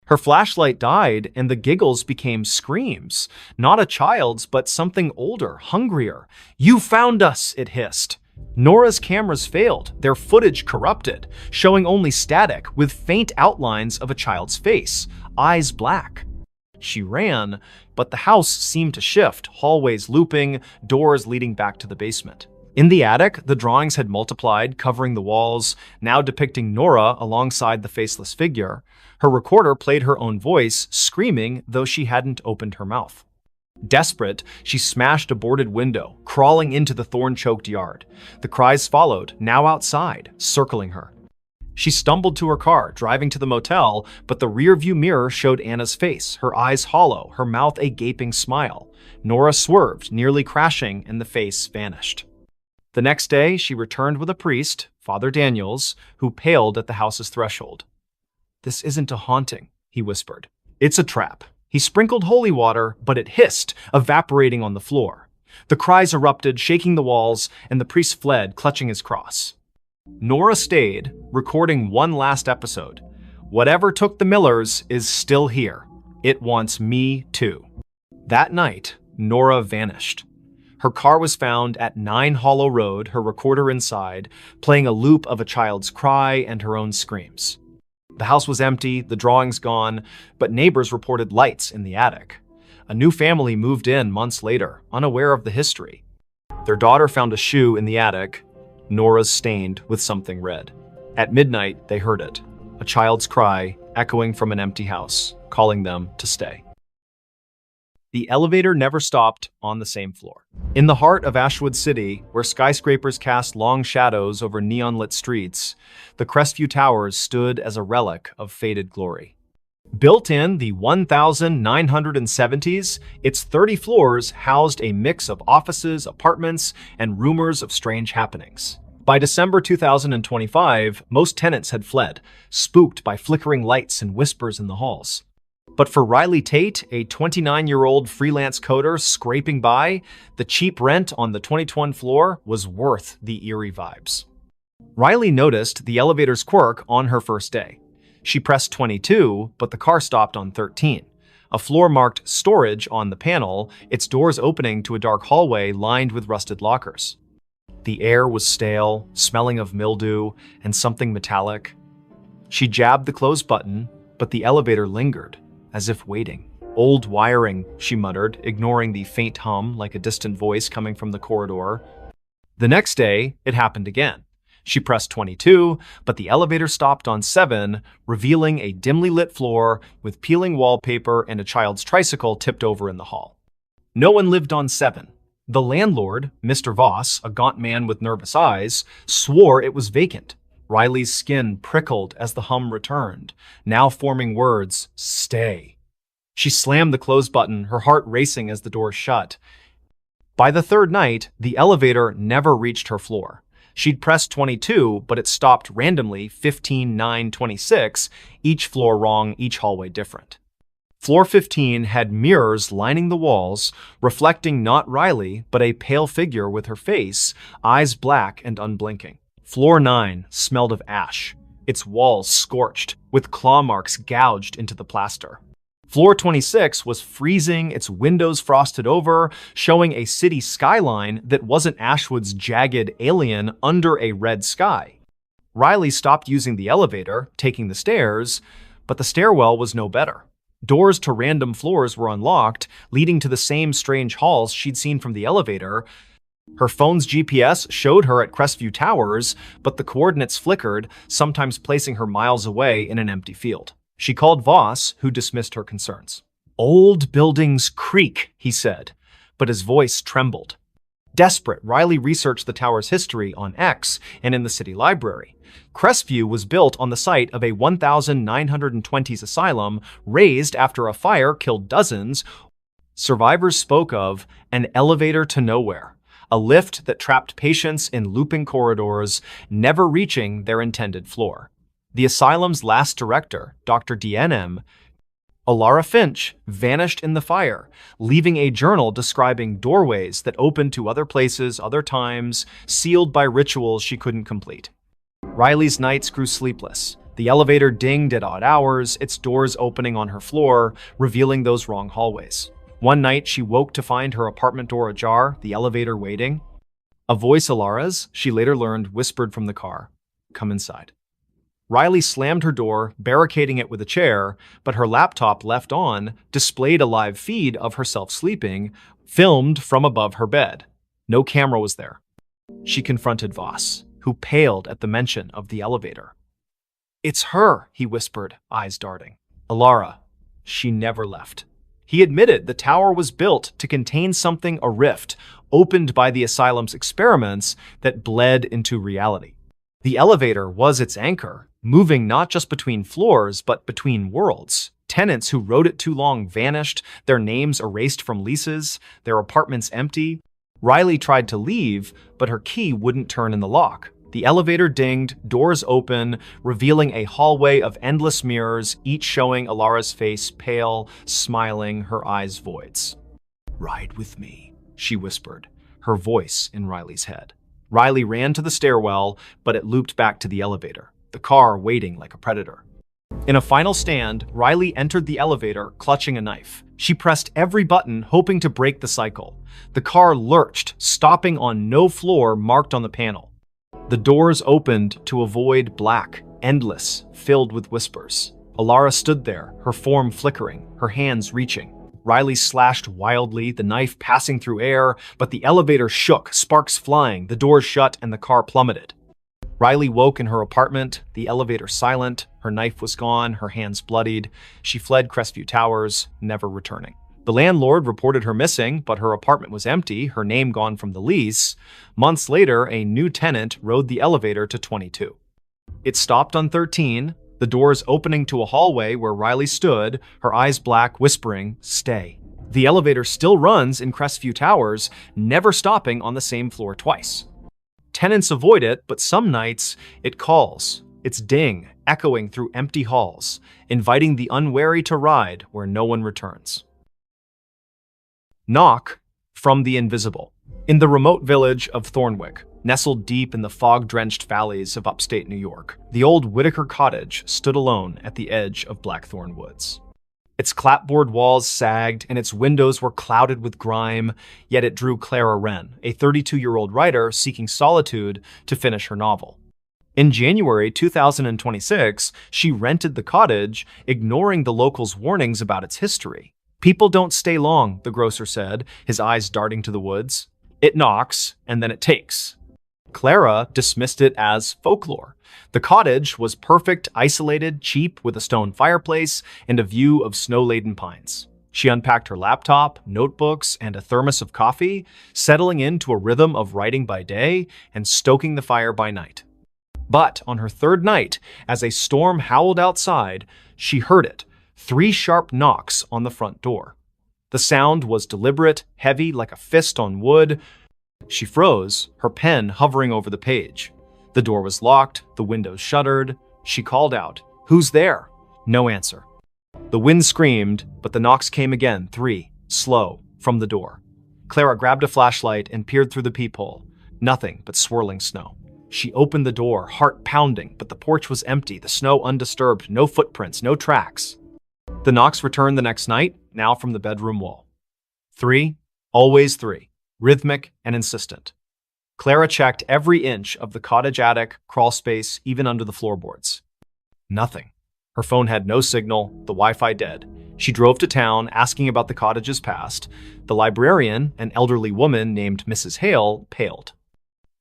Her flashlight died, and the giggles became screams. Not a child's, but something older, hungrier. "You found us," it hissed. Nora's cameras failed, their footage corrupted, showing only static with faint outlines of a child's face, eyes black. She ran, but the house seemed to shift, hallways looping, doors leading back to the basement. In the attic, the drawings had multiplied, covering the walls, now depicting Nora alongside the faceless figure. Her recorder played her own voice, screaming, though she hadn't opened her mouth. Desperate, she smashed a boarded window, crawling into the thorn-choked yard. The cries followed, now outside, circling her. She stumbled to her car, driving to the motel, but the rearview mirror showed Anna's face, her eyes hollow, her mouth a gaping smile. Nora swerved, nearly crashing, and the face vanished. The next day, she returned with a priest, Father Daniels, who paled at the house's threshold. "This isn't a haunting," he whispered. "It's a trap." He sprinkled holy water, but it hissed, evaporating on the floor. The cries erupted, shaking the walls, and the priest fled, clutching his cross. Nora stayed, recording one last episode. "Whatever took the Millers is still here. It wants me too." That night, Nora vanished. Her car was found at 9 Hollow Road, her recorder inside, playing a loop of a child's cry and her own screams. The house was empty, the drawings gone, but neighbors reported lights in the attic. A new family moved in months later, unaware of the history. Their daughter found a shoe in the attic, Nora's stained with something red. At midnight, they heard it, a child's cry, echoing from an empty house, calling them to stay. The elevator never stopped on the same floor. In the heart of Ashwood City, where skyscrapers cast long shadows over neon-lit streets, the Crestview Towers stood as a relic of faded glory. Built in the 1970s, its 30 floors housed a mix of offices, apartments, and rumors of strange happenings. By December 2025, most tenants had fled, spooked by flickering lights and whispers in the halls. But for Riley Tate, a 29-year-old freelance coder scraping by, the cheap rent on the 2021 floor was worth the eerie vibes. Riley noticed the elevator's quirk on her first day. She pressed 22, but the car stopped on 13. A floor marked storage on the panel, its doors opening to a dark hallway lined with rusted lockers. The air was stale, smelling of mildew and something metallic. She jabbed the close button, but the elevator lingered, as if waiting. "Old wiring," she muttered, ignoring the faint hum like a distant voice coming from the corridor. The next day, it happened again. She pressed 22, but the elevator stopped on 7, revealing a dimly lit floor with peeling wallpaper and a child's tricycle tipped over in the hall. No one lived on 7. The landlord, Mr. Voss, a gaunt man with nervous eyes, swore it was vacant. Riley's skin prickled as the hum returned, now forming words, "Stay." She slammed the close button, her heart racing as the door shut. By the third night, the elevator never reached her floor. She'd pressed 22, but it stopped randomly 15, 9, 26, each floor wrong, each hallway different. Floor 15 had mirrors lining the walls, reflecting not Riley, but a pale figure with her face, eyes black and unblinking. Floor 9 smelled of ash, its walls scorched, with claw marks gouged into the plaster. Floor 26 was freezing, its windows frosted over, showing a city skyline that wasn't Ashwood's jagged alien under a red sky. Riley stopped using the elevator, taking the stairs, but the stairwell was no better. Doors to random floors were unlocked, leading to the same strange halls she'd seen from the elevator. Her phone's GPS showed her at Crestview Towers, but the coordinates flickered, sometimes placing her miles away in an empty field. She called Voss, who dismissed her concerns. "Old buildings creak," he said, but his voice trembled. Desperate, Riley researched the tower's history on X and in the city library. Crestview was built on the site of a 1920s asylum razed after a fire killed dozens. Survivors spoke of an elevator to nowhere, a lift that trapped patients in looping corridors, never reaching their intended floor. The asylum's last director, Dr. DNM, Alara Finch, vanished in the fire, leaving a journal describing doorways that opened to other places, other times, sealed by rituals she couldn't complete. Riley's nights grew sleepless. The elevator dinged at odd hours, its doors opening on her floor, revealing those wrong hallways. One night, she woke to find her apartment door ajar, the elevator waiting. A voice, Alara's, she later learned, whispered from the car, "Come inside." Riley slammed her door, barricading it with a chair, but her laptop, left on, displayed a live feed of herself sleeping, filmed from above her bed. No camera was there. She confronted Voss, who paled at the mention of the elevator. "It's her," he whispered, eyes darting. "Alara, she never left." He admitted the tower was built to contain something, a rift, opened by the asylum's experiments that bled into reality. The elevator was its anchor, moving not just between floors, but between worlds. Tenants who rode it too long vanished, their names erased from leases, their apartments empty. Riley tried to leave, but her key wouldn't turn in the lock. The elevator dinged, doors open, revealing a hallway of endless mirrors, each showing Alara's face, pale, smiling, her eyes voids. "Ride with me," she whispered, her voice in Riley's head. Riley ran to the stairwell, but it looped back to the elevator, the car waiting like a predator. In a final stand, Riley entered the elevator, clutching a knife. She pressed every button, hoping to break the cycle. The car lurched, stopping on no floor marked on the panel. The doors opened to a void black, endless, filled with whispers. Alara stood there, her form flickering, her hands reaching. Riley slashed wildly, the knife passing through air, but the elevator shook, sparks flying, the doors shut, and the car plummeted. Riley woke in her apartment, the elevator silent, her knife was gone, her hands bloodied. She fled Crestview Towers, never returning. The landlord reported her missing, but her apartment was empty, her name gone from the lease. Months later, a new tenant rode the elevator to 22. It stopped on 13, the doors opening to a hallway where Riley stood, her eyes black, whispering, "Stay." The elevator still runs in Crestview Towers, never stopping on the same floor twice. Tenants avoid it, but some nights it calls, its ding echoing through empty halls, inviting the unwary to ride where no one returns. Knock from the invisible. In the remote village of Thornwick, nestled deep in the fog-drenched valleys of upstate New York, the old Whitaker cottage stood alone at the edge of Blackthorn Woods. Its clapboard walls sagged and its windows were clouded with grime, yet it drew Clara Wren, a 32-year-old writer seeking solitude to finish her novel. In January 2026, she rented the cottage, ignoring the locals' warnings about its history. "People don't stay long," the grocer said, his eyes darting to the woods. "It knocks, and then it takes." Clara dismissed it as folklore. The cottage was perfect, isolated, cheap, with a stone fireplace and a view of snow-laden pines. She unpacked her laptop, notebooks, and a thermos of coffee, settling into a rhythm of writing by day and stoking the fire by night. But on her third night, as a storm howled outside, she heard it, 3 sharp knocks on the front door. The sound was deliberate, heavy like a fist on wood. She froze, her pen hovering over the page. The door was locked, the windows shuttered. She called out, "Who's there?" No answer. The wind screamed, but the knocks came again, 3, slow, from the door. Clara grabbed a flashlight and peered through the peephole. Nothing but swirling snow. She opened the door, heart pounding, but the porch was empty, the snow undisturbed, no footprints, no tracks. The knocks returned the next night, now from the bedroom wall. 3, always 3. Rhythmic and insistent. Clara checked every inch of the cottage attic, crawl space, even under the floorboards. Nothing. Her phone had no signal, the Wi-Fi dead. She drove to town, asking about the cottage's past. The librarian, an elderly woman named Mrs. Hale, paled.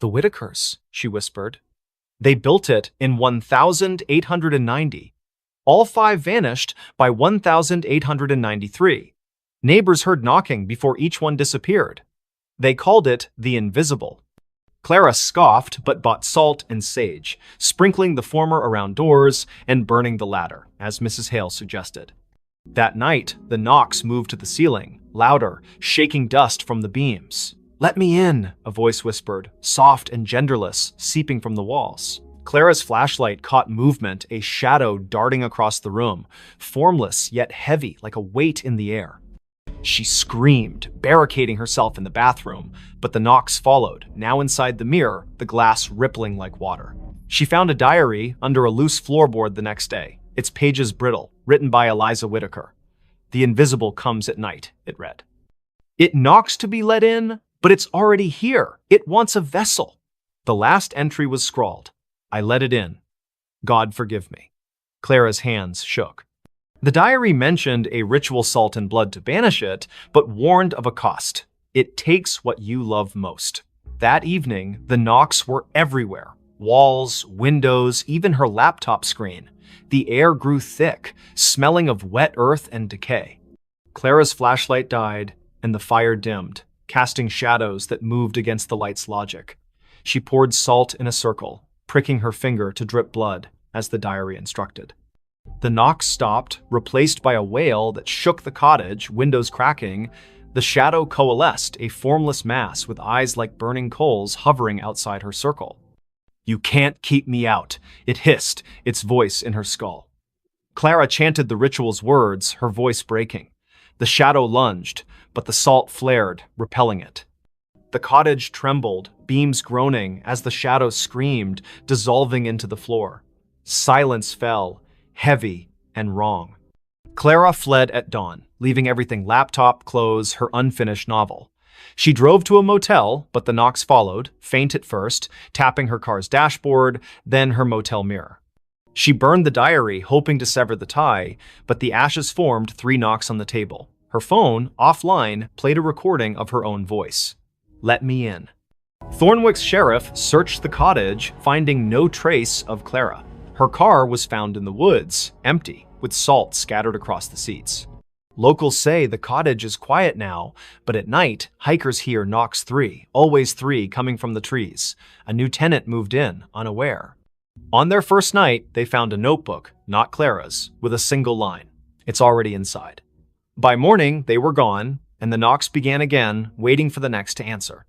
"The Whitakers," she whispered. "They built it in 1890. All 5 vanished by 1893. Neighbors heard knocking before each one disappeared. They called it the Invisible." Clara scoffed but bought salt and sage, sprinkling the former around doors and burning the latter, as Mrs. Hale suggested. That night, the knocks moved to the ceiling, louder, shaking dust from the beams. "Let me in," a voice whispered, soft and genderless, seeping from the walls. Clara's flashlight caught movement, a shadow darting across the room, formless yet heavy like a weight in the air. She screamed, barricading herself in the bathroom, but the knocks followed, now inside the mirror, the glass rippling like water. She found a diary under a loose floorboard the next day, its pages brittle, written by Eliza Whitaker. "The invisible comes at night," it read. "It knocks to be let in, but it's already here. It wants a vessel." The last entry was scrawled, "I let it in. God forgive me." Clara's hands shook. The diary mentioned a ritual salt and blood to banish it, but warned of a cost. It takes what you love most. That evening, the knocks were everywhere. Walls, windows, even her laptop screen. The air grew thick, smelling of wet earth and decay. Clara's flashlight died, and the fire dimmed, casting shadows that moved against the light's logic. She poured salt in a circle, pricking her finger to drip blood, as the diary instructed. The knocks stopped, replaced by a wail that shook the cottage, windows cracking. The shadow coalesced, a formless mass with eyes like burning coals hovering outside her circle. "You can't keep me out," it hissed, its voice in her skull. Clara chanted the ritual's words, her voice breaking. The shadow lunged, but the salt flared, repelling it. The cottage trembled, beams groaning as the shadow screamed, dissolving into the floor. Silence fell, heavy and wrong. Clara fled at dawn, leaving everything: laptop, clothes, her unfinished novel. She drove to a motel, but the knocks followed, faint at first, tapping her car's dashboard, then her motel mirror. She burned the diary, hoping to sever the tie, but the ashes formed 3 knocks on the table. Her phone, offline, played a recording of her own voice. "Let me in." Thornwick's sheriff searched the cottage, finding no trace of Clara. Her car was found in the woods, empty, with salt scattered across the seats. Locals say the cottage is quiet now, but at night, hikers hear knocks 3, always 3 coming from the trees. A new tenant moved in, unaware. On their first night, they found a notebook, not Clara's, with a single line. It's already inside. By morning, they were gone, and the knocks began again, waiting for the next to answer.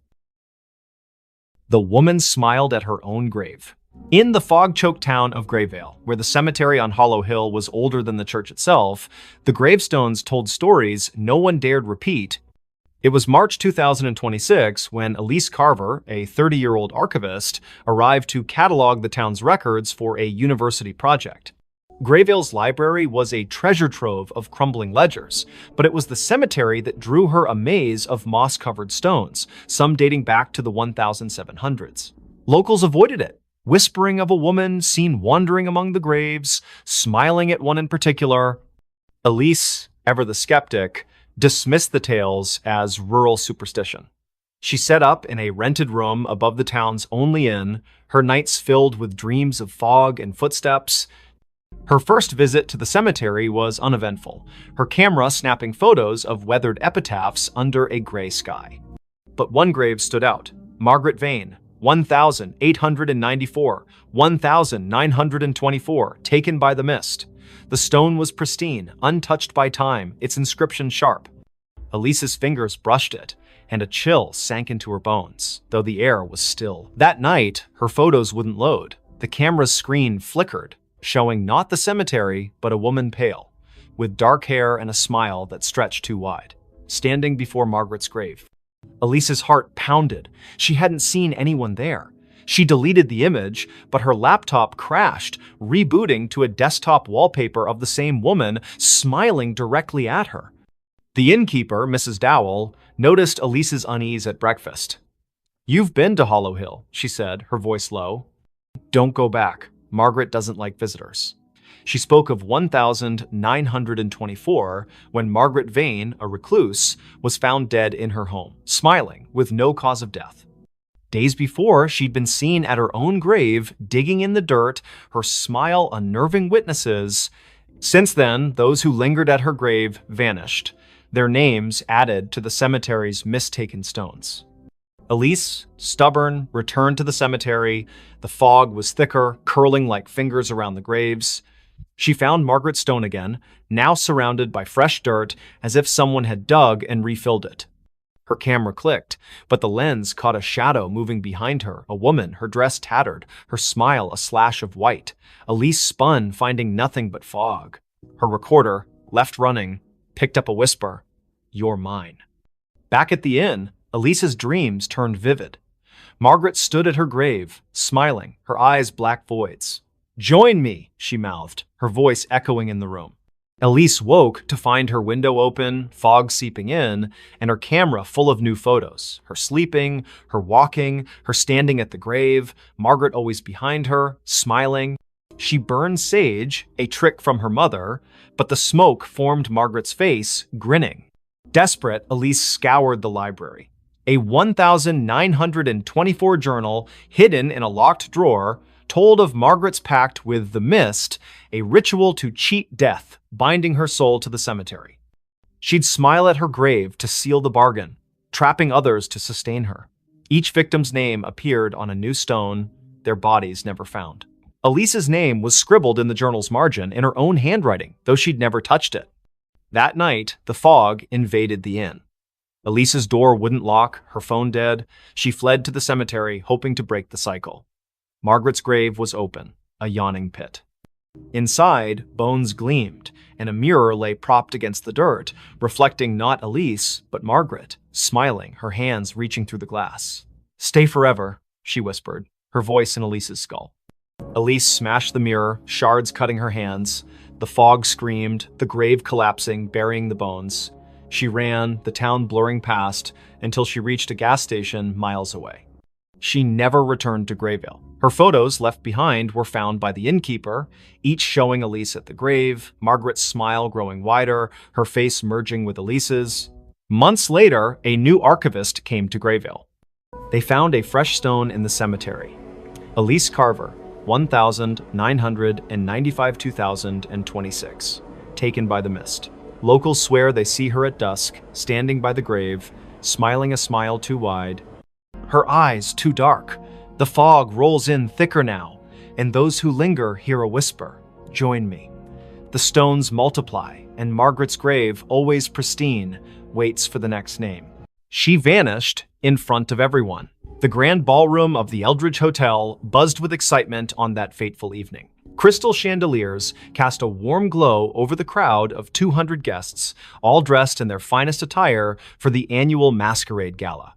The woman smiled at her own grave. In the fog-choked town of Grayvale, where the cemetery on Hollow Hill was older than the church itself, the gravestones told stories no one dared repeat. It was March 2026 when Elise Carver, a 30-year-old archivist, arrived to catalog the town's records for a university project. Grayvale's library was a treasure trove of crumbling ledgers, but it was the cemetery that drew her a maze of moss-covered stones, some dating back to the 1700s. Locals avoided it, whispering of a woman seen wandering among the graves, smiling at one in particular. Elise, ever the skeptic, dismissed the tales as rural superstition. She set up in a rented room above the town's only inn, her nights filled with dreams of fog and footsteps. Her first visit to the cemetery was uneventful, her camera snapping photos of weathered epitaphs under a gray sky. But one grave stood out: Margaret Vane, 1894, 1924, taken by the mist. The stone was pristine, untouched by time, its inscription sharp. Elise's fingers brushed it, and a chill sank into her bones, though the air was still. That night, her photos wouldn't load. The camera's screen flickered, showing not the cemetery, but a woman pale, with dark hair and a smile that stretched too wide, standing before Margaret's grave. Elise's heart pounded. She hadn't seen anyone there. She deleted the image, but her laptop crashed, rebooting to a desktop wallpaper of the same woman smiling directly at her. The innkeeper, Mrs. Dowell, noticed Elise's unease at breakfast. "You've been to Hollow Hill," she said, her voice low. "Don't go back. Margaret doesn't like visitors." She spoke of 1924, when Margaret Vane, a recluse, was found dead in her home, smiling, with no cause of death. Days before, she'd been seen at her own grave, digging in the dirt, her smile unnerving witnesses. Since then, those who lingered at her grave vanished, their names added to the cemetery's mistaken stones. Elise, stubborn, returned to the cemetery. The fog was thicker, curling like fingers around the graves. She found Margaret's stone again, now surrounded by fresh dirt, as if someone had dug and refilled it. Her camera clicked, but the lens caught a shadow moving behind her, a woman, her dress tattered, her smile a slash of white. Elise spun, finding nothing but fog. Her recorder, left running, picked up a whisper: "You're mine." Back at the inn, Elise's dreams turned vivid. Margaret stood at her grave, smiling, her eyes black voids. "Join me," she mouthed, her voice echoing in the room. Elise woke to find her window open, fog seeping in, and her camera full of new photos. Her sleeping, her walking, her standing at the grave, Margaret always behind her, smiling. She burned sage, a trick from her mother, but the smoke formed Margaret's face, grinning. Desperate, Elise scoured the library. A 1924 journal, hidden in a locked drawer, told of Margaret's pact with the mist, a ritual to cheat death, binding her soul to the cemetery. She'd smile at her grave to seal the bargain, trapping others to sustain her. Each victim's name appeared on a new stone, their bodies never found. Elise's name was scribbled in the journal's margin in her own handwriting, though she'd never touched it. That night, the fog invaded the inn. Elise's door wouldn't lock, her phone dead. She fled to the cemetery, hoping to break the cycle. Margaret's grave was open, a yawning pit. Inside, bones gleamed, and a mirror lay propped against the dirt, reflecting not Elise, but Margaret, smiling, her hands reaching through the glass. "Stay forever," she whispered, her voice in Elise's skull. Elise smashed the mirror, shards cutting her hands. The fog screamed, the grave collapsing, burying the bones. She ran, the town blurring past, until she reached a gas station miles away. She never returned to Grayvale. Her photos left behind were found by the innkeeper, each showing Elise at the grave, Margaret's smile growing wider, her face merging with Elise's. Months later, a new archivist came to Grayvale. They found a fresh stone in the cemetery. Elise Carver, 1995-2026, taken by the mist. Locals swear they see her at dusk, standing by the grave, smiling a smile too wide. Her eyes too dark. The fog rolls in thicker now, and those who linger hear a whisper, "Join me." The stones multiply, and Margaret's grave, always pristine, waits for the next name. She vanished in front of everyone. The grand ballroom of the Eldridge Hotel buzzed with excitement on that fateful evening. Crystal chandeliers cast a warm glow over the crowd of 200 guests, all dressed in their finest attire for the annual masquerade gala.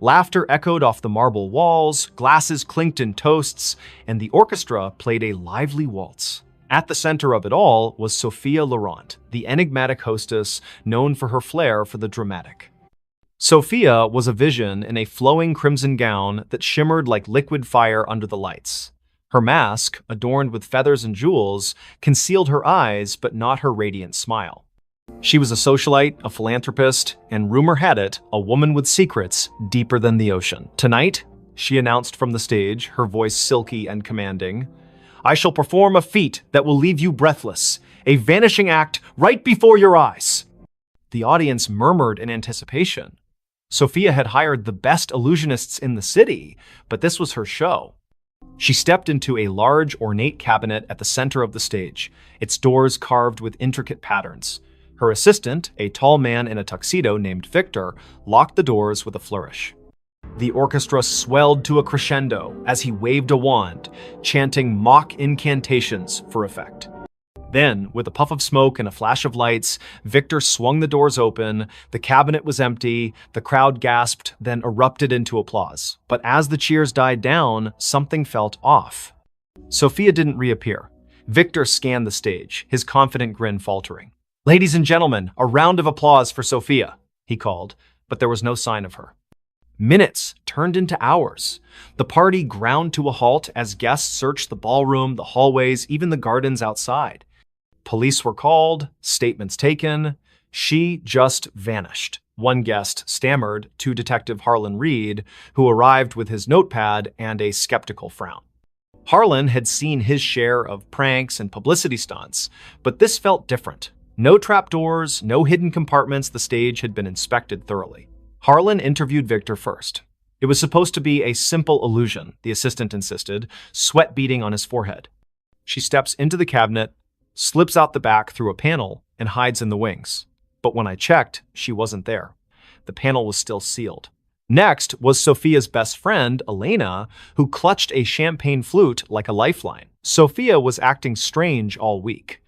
Laughter echoed off the marble walls, glasses clinked in toasts, and the orchestra played a lively waltz. At the center of it all was Sophia Laurent, the enigmatic hostess known for her flair for the dramatic. Sophia was a vision in a flowing crimson gown that shimmered like liquid fire under the lights. Her mask, adorned with feathers and jewels, concealed her eyes but not her radiant smile. She was a socialite, a philanthropist, and rumor had it, a woman with secrets deeper than the ocean. "Tonight," she announced from the stage, her voice silky and commanding, "I shall perform a feat that will leave you breathless, a vanishing act right before your eyes." The audience murmured in anticipation. Sophia had hired the best illusionists in the city, but this was her show. She stepped into a large, ornate cabinet at the center of the stage, its doors carved with intricate patterns. Her assistant, a tall man in a tuxedo named Victor, locked the doors with a flourish. The orchestra swelled to a crescendo as he waved a wand, chanting mock incantations for effect. Then, with a puff of smoke and a flash of lights, Victor swung the doors open. The cabinet was empty, the crowd gasped, then erupted into applause. But as the cheers died down, something felt off. Sophia didn't reappear. Victor scanned the stage, his confident grin faltering. "Ladies and gentlemen, a round of applause for Sophia," he called, but there was no sign of her. Minutes turned into hours. The party ground to a halt as guests searched the ballroom, the hallways, even the gardens outside. Police were called, statements taken. She just vanished. One guest stammered to Detective Harlan Reed, who arrived with his notepad and a skeptical frown. Harlan had seen his share of pranks and publicity stunts, but this felt different. No trapdoors, no hidden compartments. The stage had been inspected thoroughly. Harlan interviewed Victor first. It was supposed to be a simple illusion, the assistant insisted, sweat beading on his forehead. She steps into the cabinet, slips out the back through a panel, and hides in the wings. But when I checked, she wasn't there. The panel was still sealed. Next was Sophia's best friend, Elena, who clutched a champagne flute like a lifeline. Sophia was acting strange all week.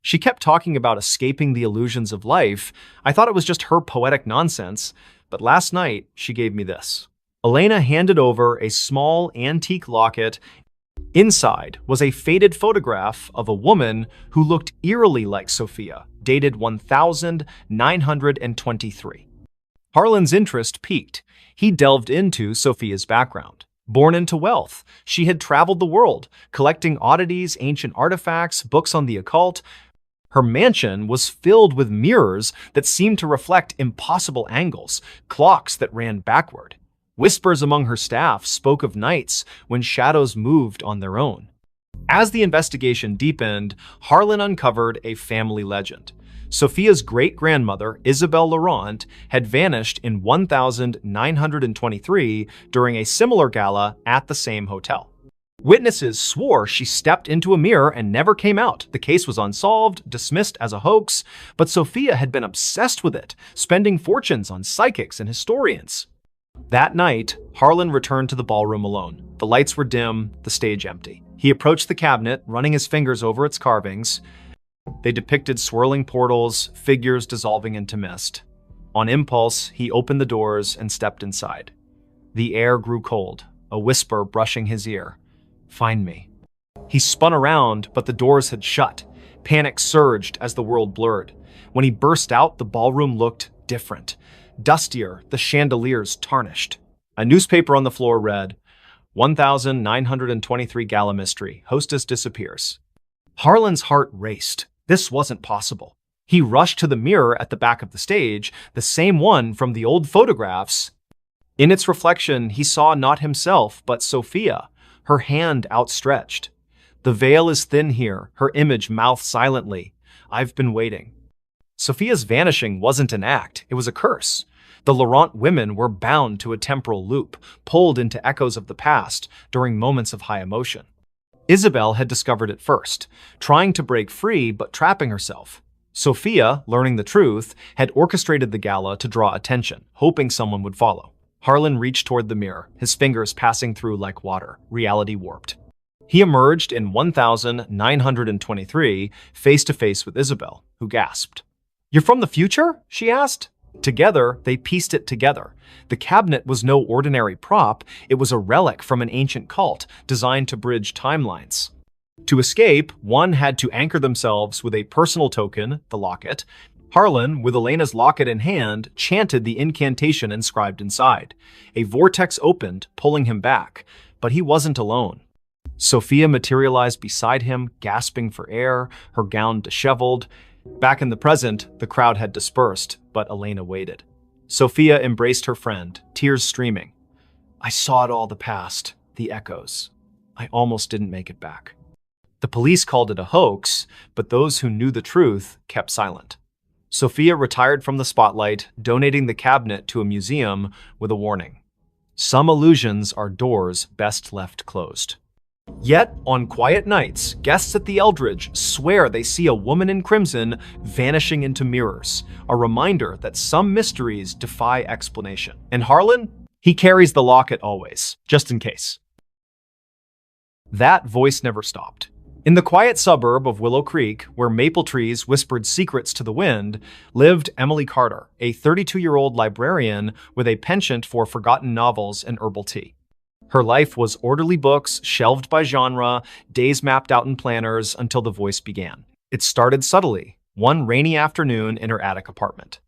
She kept talking about escaping the illusions of life. I thought it was just her poetic nonsense, but last night she gave me this. Elena handed over a small antique locket. Inside was a faded photograph of a woman who looked eerily like Sophia, dated 1923. Harlan's interest piqued. He delved into Sophia's background. Born into wealth, she had traveled the world, collecting oddities, ancient artifacts, books on the occult. Her mansion was filled with mirrors that seemed to reflect impossible angles, clocks that ran backward. Whispers among her staff spoke of nights when shadows moved on their own. As the investigation deepened, Harlan uncovered a family legend. Sophia's great-grandmother, Isabelle Laurent, had vanished in 1923 during a similar gala at the same hotel. Witnesses swore she stepped into a mirror and never came out. The case was unsolved, dismissed as a hoax, but Sophia had been obsessed with it, spending fortunes on psychics and historians. That night, Harlan returned to the ballroom alone. The lights were dim, the stage empty. He approached the cabinet, running his fingers over its carvings. They depicted swirling portals, figures dissolving into mist. On impulse, he opened the doors and stepped inside. The air grew cold, a whisper brushing his ear. "Find me." He spun around, but the doors had shut. Panic surged as the world blurred. When he burst out, the ballroom looked different. Dustier, the chandeliers tarnished. A newspaper on the floor read, 1923 Gala Mystery. Hostess disappears. Harlan's heart raced. This wasn't possible. He rushed to the mirror at the back of the stage, the same one from the old photographs. In its reflection, he saw not himself, but Sophia, her hand outstretched. The veil is thin here, her image mouthed silently. I've been waiting. Sophia's vanishing wasn't an act, it was a curse. The Laurent women were bound to a temporal loop, pulled into echoes of the past during moments of high emotion. Isabel had discovered it first, trying to break free but trapping herself. Sophia, learning the truth, had orchestrated the gala to draw attention, hoping someone would follow. Harlan reached toward the mirror, his fingers passing through like water, reality warped. He emerged in 1923, face to face with Isabel, who gasped. "You're from the future?" she asked. Together, they pieced it together. The cabinet was no ordinary prop, it was a relic from an ancient cult designed to bridge timelines. To escape, one had to anchor themselves with a personal token, the locket. Harlan, with Elena's locket in hand, chanted the incantation inscribed inside. A vortex opened, pulling him back, but he wasn't alone. Sophia materialized beside him, gasping for air, her gown disheveled. Back in the present, the crowd had dispersed, but Elena waited. Sophia embraced her friend, tears streaming. "I saw it all, the past, the echoes. I almost didn't make it back." The police called it a hoax, but those who knew the truth kept silent. Sophia retired from the spotlight, donating the cabinet to a museum with a warning. Some illusions are doors best left closed. Yet, on quiet nights, guests at the Eldridge swear they see a woman in crimson vanishing into mirrors, a reminder that some mysteries defy explanation. And Harlan? He carries the locket always, just in case. That voice never stopped. In the quiet suburb of Willow Creek, where maple trees whispered secrets to the wind, lived Emily Carter, a 32-year-old librarian with a penchant for forgotten novels and herbal tea. Her life was orderly books, shelved by genre, days mapped out in planners until the voice began. It started subtly, one rainy afternoon in her attic apartment.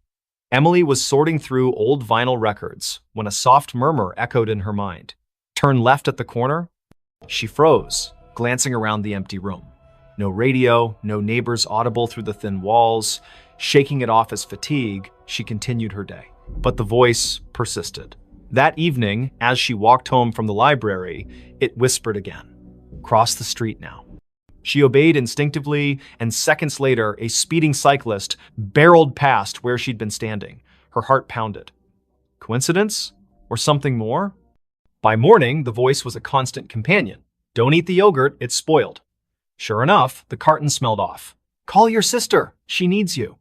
Emily was sorting through old vinyl records when a soft murmur echoed in her mind. Turn left at the corner. She froze, glancing around the empty room. No radio, no neighbors audible through the thin walls. Shaking it off as fatigue, she continued her day. But the voice persisted. That evening, as she walked home from the library, it whispered again. Cross the street now. She obeyed instinctively, and seconds later, a speeding cyclist barreled past where she'd been standing. Her heart pounded. Coincidence? Or something more? By morning, the voice was a constant companion. Don't eat the yogurt, it's spoiled. Sure enough, the carton smelled off. Call your sister, she needs you.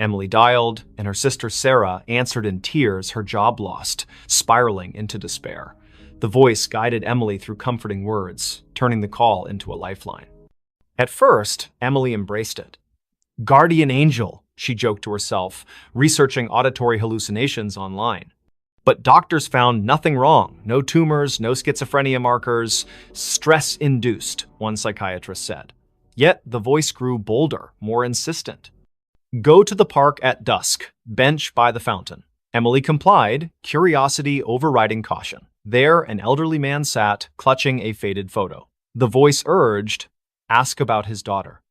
Emily dialed, and her sister Sarah answered in tears, her job lost, spiraling into despair. The voice guided Emily through comforting words, turning the call into a lifeline. At first, Emily embraced it. Guardian angel, she joked to herself, researching auditory hallucinations online. But doctors found nothing wrong. No tumors, no schizophrenia markers. Stress-induced, one psychiatrist said. Yet the voice grew bolder, more insistent. Go to the park at dusk, bench by the fountain. Emily complied, curiosity overriding caution. There, an elderly man sat, clutching a faded photo. The voice urged, ask about his daughter.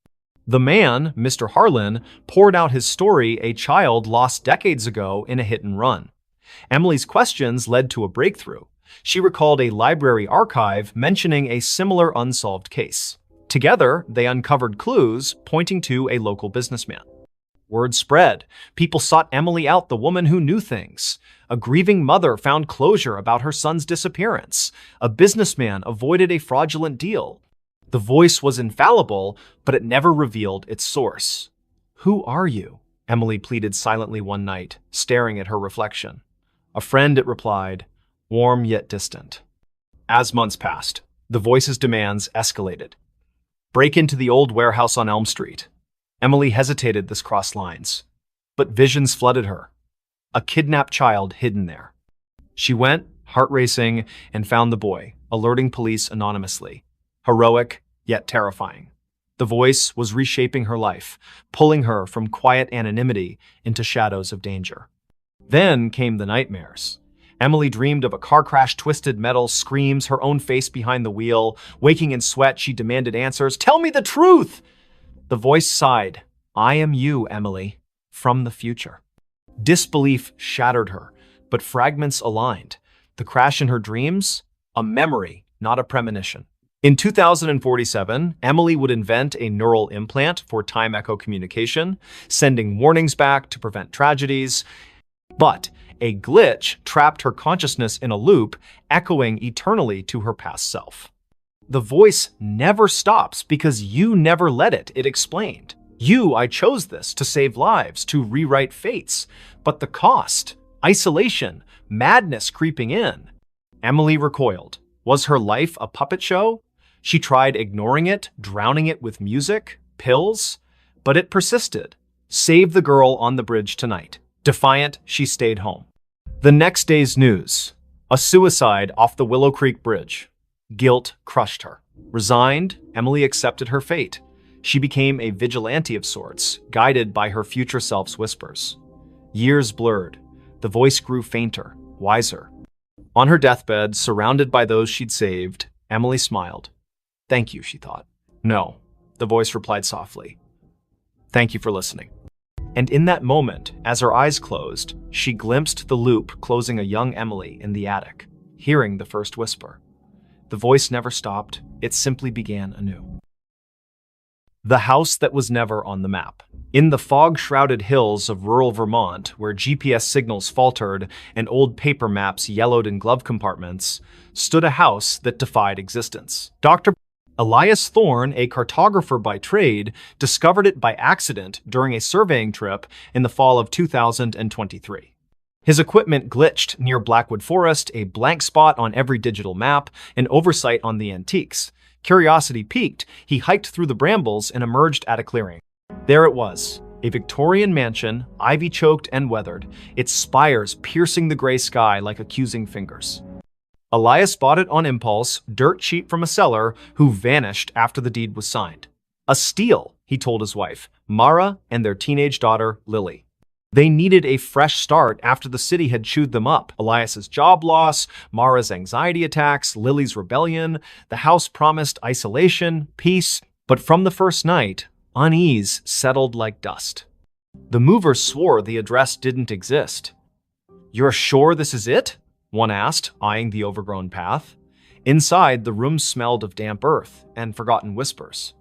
The man, Mr. Harlan, poured out his story, a child lost decades ago in a hit and run. Emily's questions led to a breakthrough. She recalled a library archive mentioning a similar unsolved case. Together, they uncovered clues pointing to a local businessman. Word spread. People sought Emily out, the woman who knew things. A grieving mother found closure about her son's disappearance. A businessman avoided a fraudulent deal. The voice was infallible, but it never revealed its source. Who are you? Emily pleaded silently one night, staring at her reflection. A friend, it replied, warm yet distant. As months passed, the voice's demands escalated. Break into the old warehouse on Elm Street. Emily hesitated this crossed lines, but visions flooded her. A kidnapped child hidden there. She went, heart racing, and found the boy, alerting police anonymously. Heroic, yet terrifying. The voice was reshaping her life, pulling her from quiet anonymity into shadows of danger. Then came the nightmares. Emily dreamed of a car crash, twisted metal, screams, her own face behind the wheel. Waking in sweat, she demanded answers. Tell me the truth! The voice sighed. I am you, Emily, from the future. Disbelief shattered her, but fragments aligned. The crash in her dreams? A memory, not a premonition. In 2047, Emily would invent a neural implant for time echo communication, sending warnings back to prevent tragedies. But a glitch trapped her consciousness in a loop, echoing eternally to her past self. The voice never stops because you never let it, it explained. I chose this to save lives, to rewrite fates. But the cost, isolation, madness creeping in. Emily recoiled. Was her life a puppet show? She tried ignoring it, drowning it with music, pills, but it persisted. Save the girl on the bridge tonight. Defiant, she stayed home. The next day's news. A suicide off the Willow Creek Bridge. Guilt crushed her. Resigned, Emily accepted her fate. She became a vigilante of sorts, guided by her future self's whispers. Years blurred. The voice grew fainter, wiser. On her deathbed, surrounded by those she'd saved, Emily smiled. Thank you, she thought. No, the voice replied softly. Thank you for listening. And in that moment, as her eyes closed, she glimpsed the loop closing a young Emily in the attic, hearing the first whisper. The voice never stopped, it simply began anew. The house that was never on the map. In the fog-shrouded hills of rural Vermont, where GPS signals faltered and old paper maps yellowed in glove compartments, stood a house that defied existence. Dr. Elias Thorne, a cartographer by trade, discovered it by accident during a surveying trip in the fall of 2023. His equipment glitched near Blackwood Forest, a blank spot on every digital map, an oversight on the antiques. Curiosity piqued, he hiked through the brambles and emerged at a clearing. There it was, a Victorian mansion, ivy-choked and weathered, its spires piercing the gray sky like accusing fingers. Elias bought it on impulse, dirt cheap from a seller who vanished after the deed was signed. A steal, he told his wife, Mara, and their teenage daughter, Lily. They needed a fresh start after the city had chewed them up. Elias's job loss, Mara's anxiety attacks, Lily's rebellion. The house promised isolation, peace, but from the first night, unease settled like dust. The movers swore the address didn't exist. You're sure this is it? One asked, eyeing the overgrown path. Inside, the room smelled of damp earth and forgotten whispers.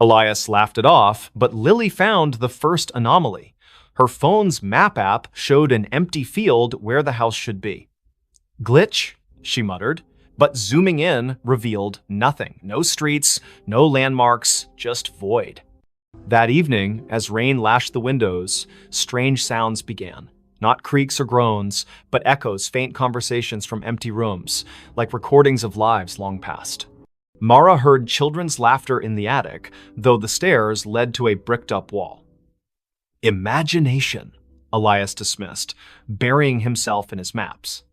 Elias laughed it off, but Lily found the first anomaly. Her phone's map app showed an empty field where the house should be. Glitch, she muttered, but zooming in revealed nothing. No streets, no landmarks, just void. That evening, as rain lashed the windows, strange sounds began. Not creaks or groans, but echoes, faint conversations from empty rooms, like recordings of lives long past. Mara heard children's laughter in the attic, though the stairs led to a bricked-up wall. Imagination, Elias dismissed, burying himself in his maps.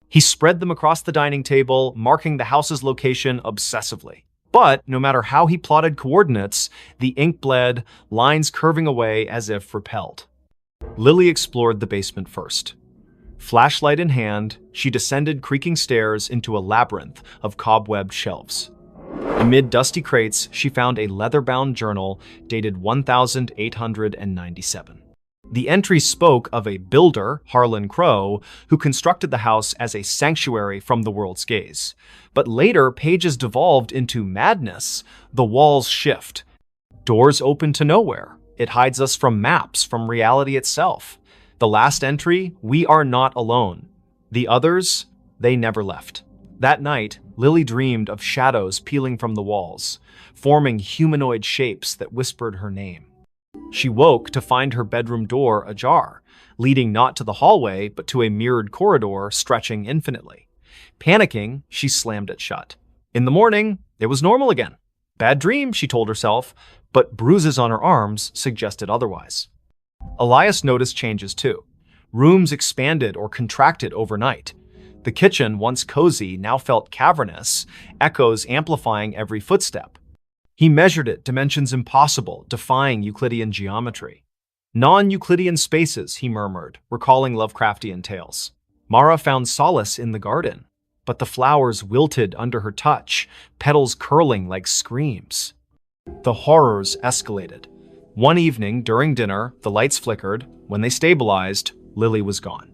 He spread them across the dining table, marking the house's location obsessively. But no matter how he plotted coordinates, the ink bled, lines curving away as if repelled. Lily explored the basement first. Flashlight in hand, she descended creaking stairs into a labyrinth of cobwebbed shelves. Amid dusty crates, she found a leather-bound journal dated 1897. The entry spoke of a builder, Harlan Crow, who constructed the house as a sanctuary from the world's gaze. But later, pages devolved into madness. The walls shift. Doors open to nowhere. It hides us from maps, from reality itself. The last entry, we are not alone. The others, they never left. That night, Lily dreamed of shadows peeling from the walls, forming humanoid shapes that whispered her name. She woke to find her bedroom door ajar, leading not to the hallway, but to a mirrored corridor stretching infinitely. Panicking, she slammed it shut. In the morning, it was normal again. Bad dream, she told herself, but bruises on her arms suggested otherwise. Elias noticed changes too. Rooms expanded or contracted overnight. The kitchen, once cozy, now felt cavernous, echoes amplifying every footstep. He measured it, dimensions impossible, defying Euclidean geometry. Non-Euclidean spaces, he murmured, recalling Lovecraftian tales. Mara found solace in the garden, but the flowers wilted under her touch, petals curling like screams. The horrors escalated. One evening, during dinner, the lights flickered. When they stabilized, Lily was gone.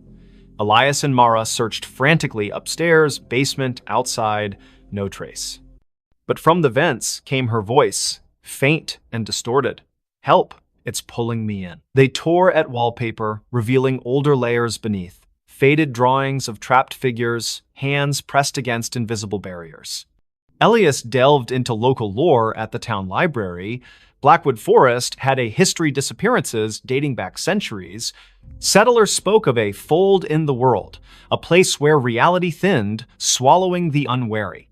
Elias and Mara searched frantically upstairs, basement, outside, no trace. But from the vents came her voice, faint and distorted. "Help, it's pulling me in." They tore at wallpaper, revealing older layers beneath, faded drawings of trapped figures, hands pressed against invisible barriers. Elias delved into local lore at the town library. Blackwood Forest had a history disappearances dating back centuries. Settlers spoke of a fold in the world, a place where reality thinned, swallowing the unwary.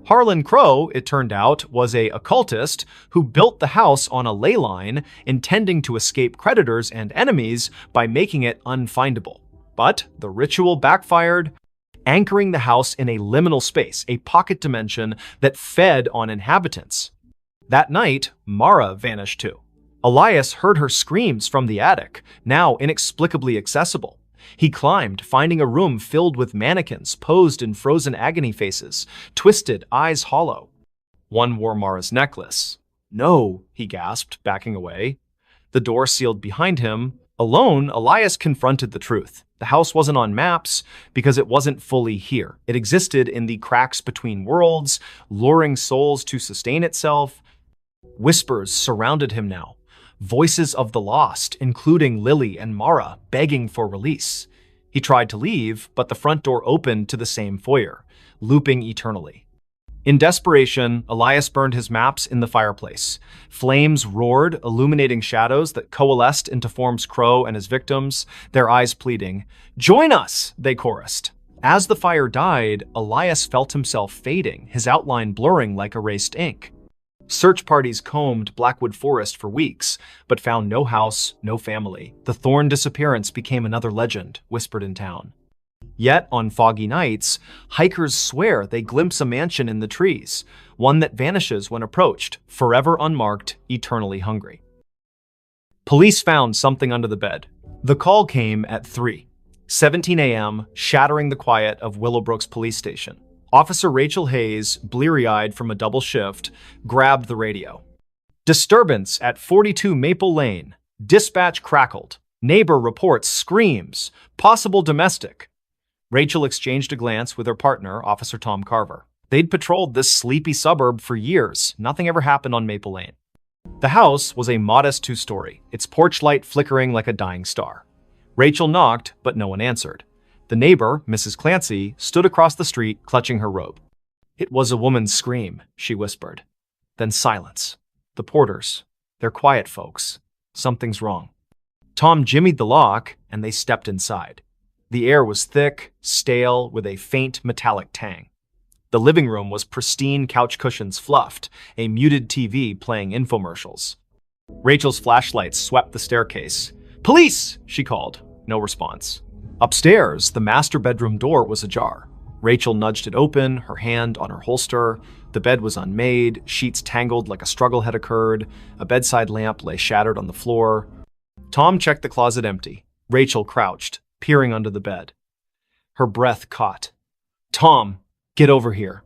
Harlan Crow, it turned out, was an occultist who built the house on a ley line, intending to escape creditors and enemies by making it unfindable. But the ritual backfired, anchoring the house in a liminal space, a pocket dimension that fed on inhabitants. That night, Mara vanished too. Elias heard her screams from the attic, now inexplicably accessible. He climbed, finding a room filled with mannequins posed in frozen agony faces, twisted, eyes hollow. One wore Mara's necklace. "No," he gasped, backing away. The door sealed behind him. Alone, Elias confronted the truth. The house wasn't on maps because it wasn't fully here. It existed in the cracks between worlds, luring souls to sustain itself. Whispers surrounded him now. Voices of the lost, including Lily and Mara, begging for release. He tried to leave, but the front door opened to the same foyer, looping eternally. In desperation, Elias burned his maps in the fireplace. Flames roared, illuminating shadows that coalesced into forms Crow and his victims, their eyes pleading. "Join us!" they chorused. As the fire died, Elias felt himself fading, his outline blurring like erased ink. Search parties combed Blackwood Forest for weeks, but found no house, no family. The Thorn disappearance became another legend, whispered in town. Yet, on foggy nights, hikers swear they glimpse a mansion in the trees, one that vanishes when approached, forever unmarked, eternally hungry. Police found something under the bed. The call came at 3:17 a.m., shattering the quiet of Willowbrook's police station. Officer Rachel Hayes, bleary-eyed from a double shift, grabbed the radio. "Disturbance at 42 Maple Lane. Dispatch crackled. Neighbor reports screams. Possible domestic." Rachel exchanged a glance with her partner, Officer Tom Carver. They'd patrolled this sleepy suburb for years. Nothing ever happened on Maple Lane. The house was a modest two-story, its porch light flickering like a dying star. Rachel knocked, but no one answered. The neighbor, Mrs. Clancy, stood across the street, clutching her robe. "It was a woman's scream," she whispered. Then silence. "The porters. They're quiet folks. Something's wrong." Tom jimmied the lock, and they stepped inside. The air was thick, stale, with a faint metallic tang. The living room was pristine, couch cushions fluffed, a muted TV playing infomercials. Rachel's flashlights swept the staircase. "Police!" she called. No response. Upstairs, the master bedroom door was ajar. Rachel nudged it open, her hand on her holster. The bed was unmade, sheets tangled like a struggle had occurred. A bedside lamp lay shattered on the floor. Tom checked the closet empty. Rachel crouched, peering under the bed. Her breath caught. "Tom, get over here."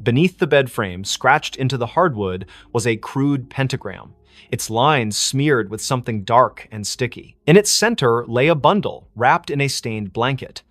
Beneath the bed frame, scratched into the hardwood, was a crude pentagram, its lines smeared with something dark and sticky. In its center lay a bundle, wrapped in a stained blanket.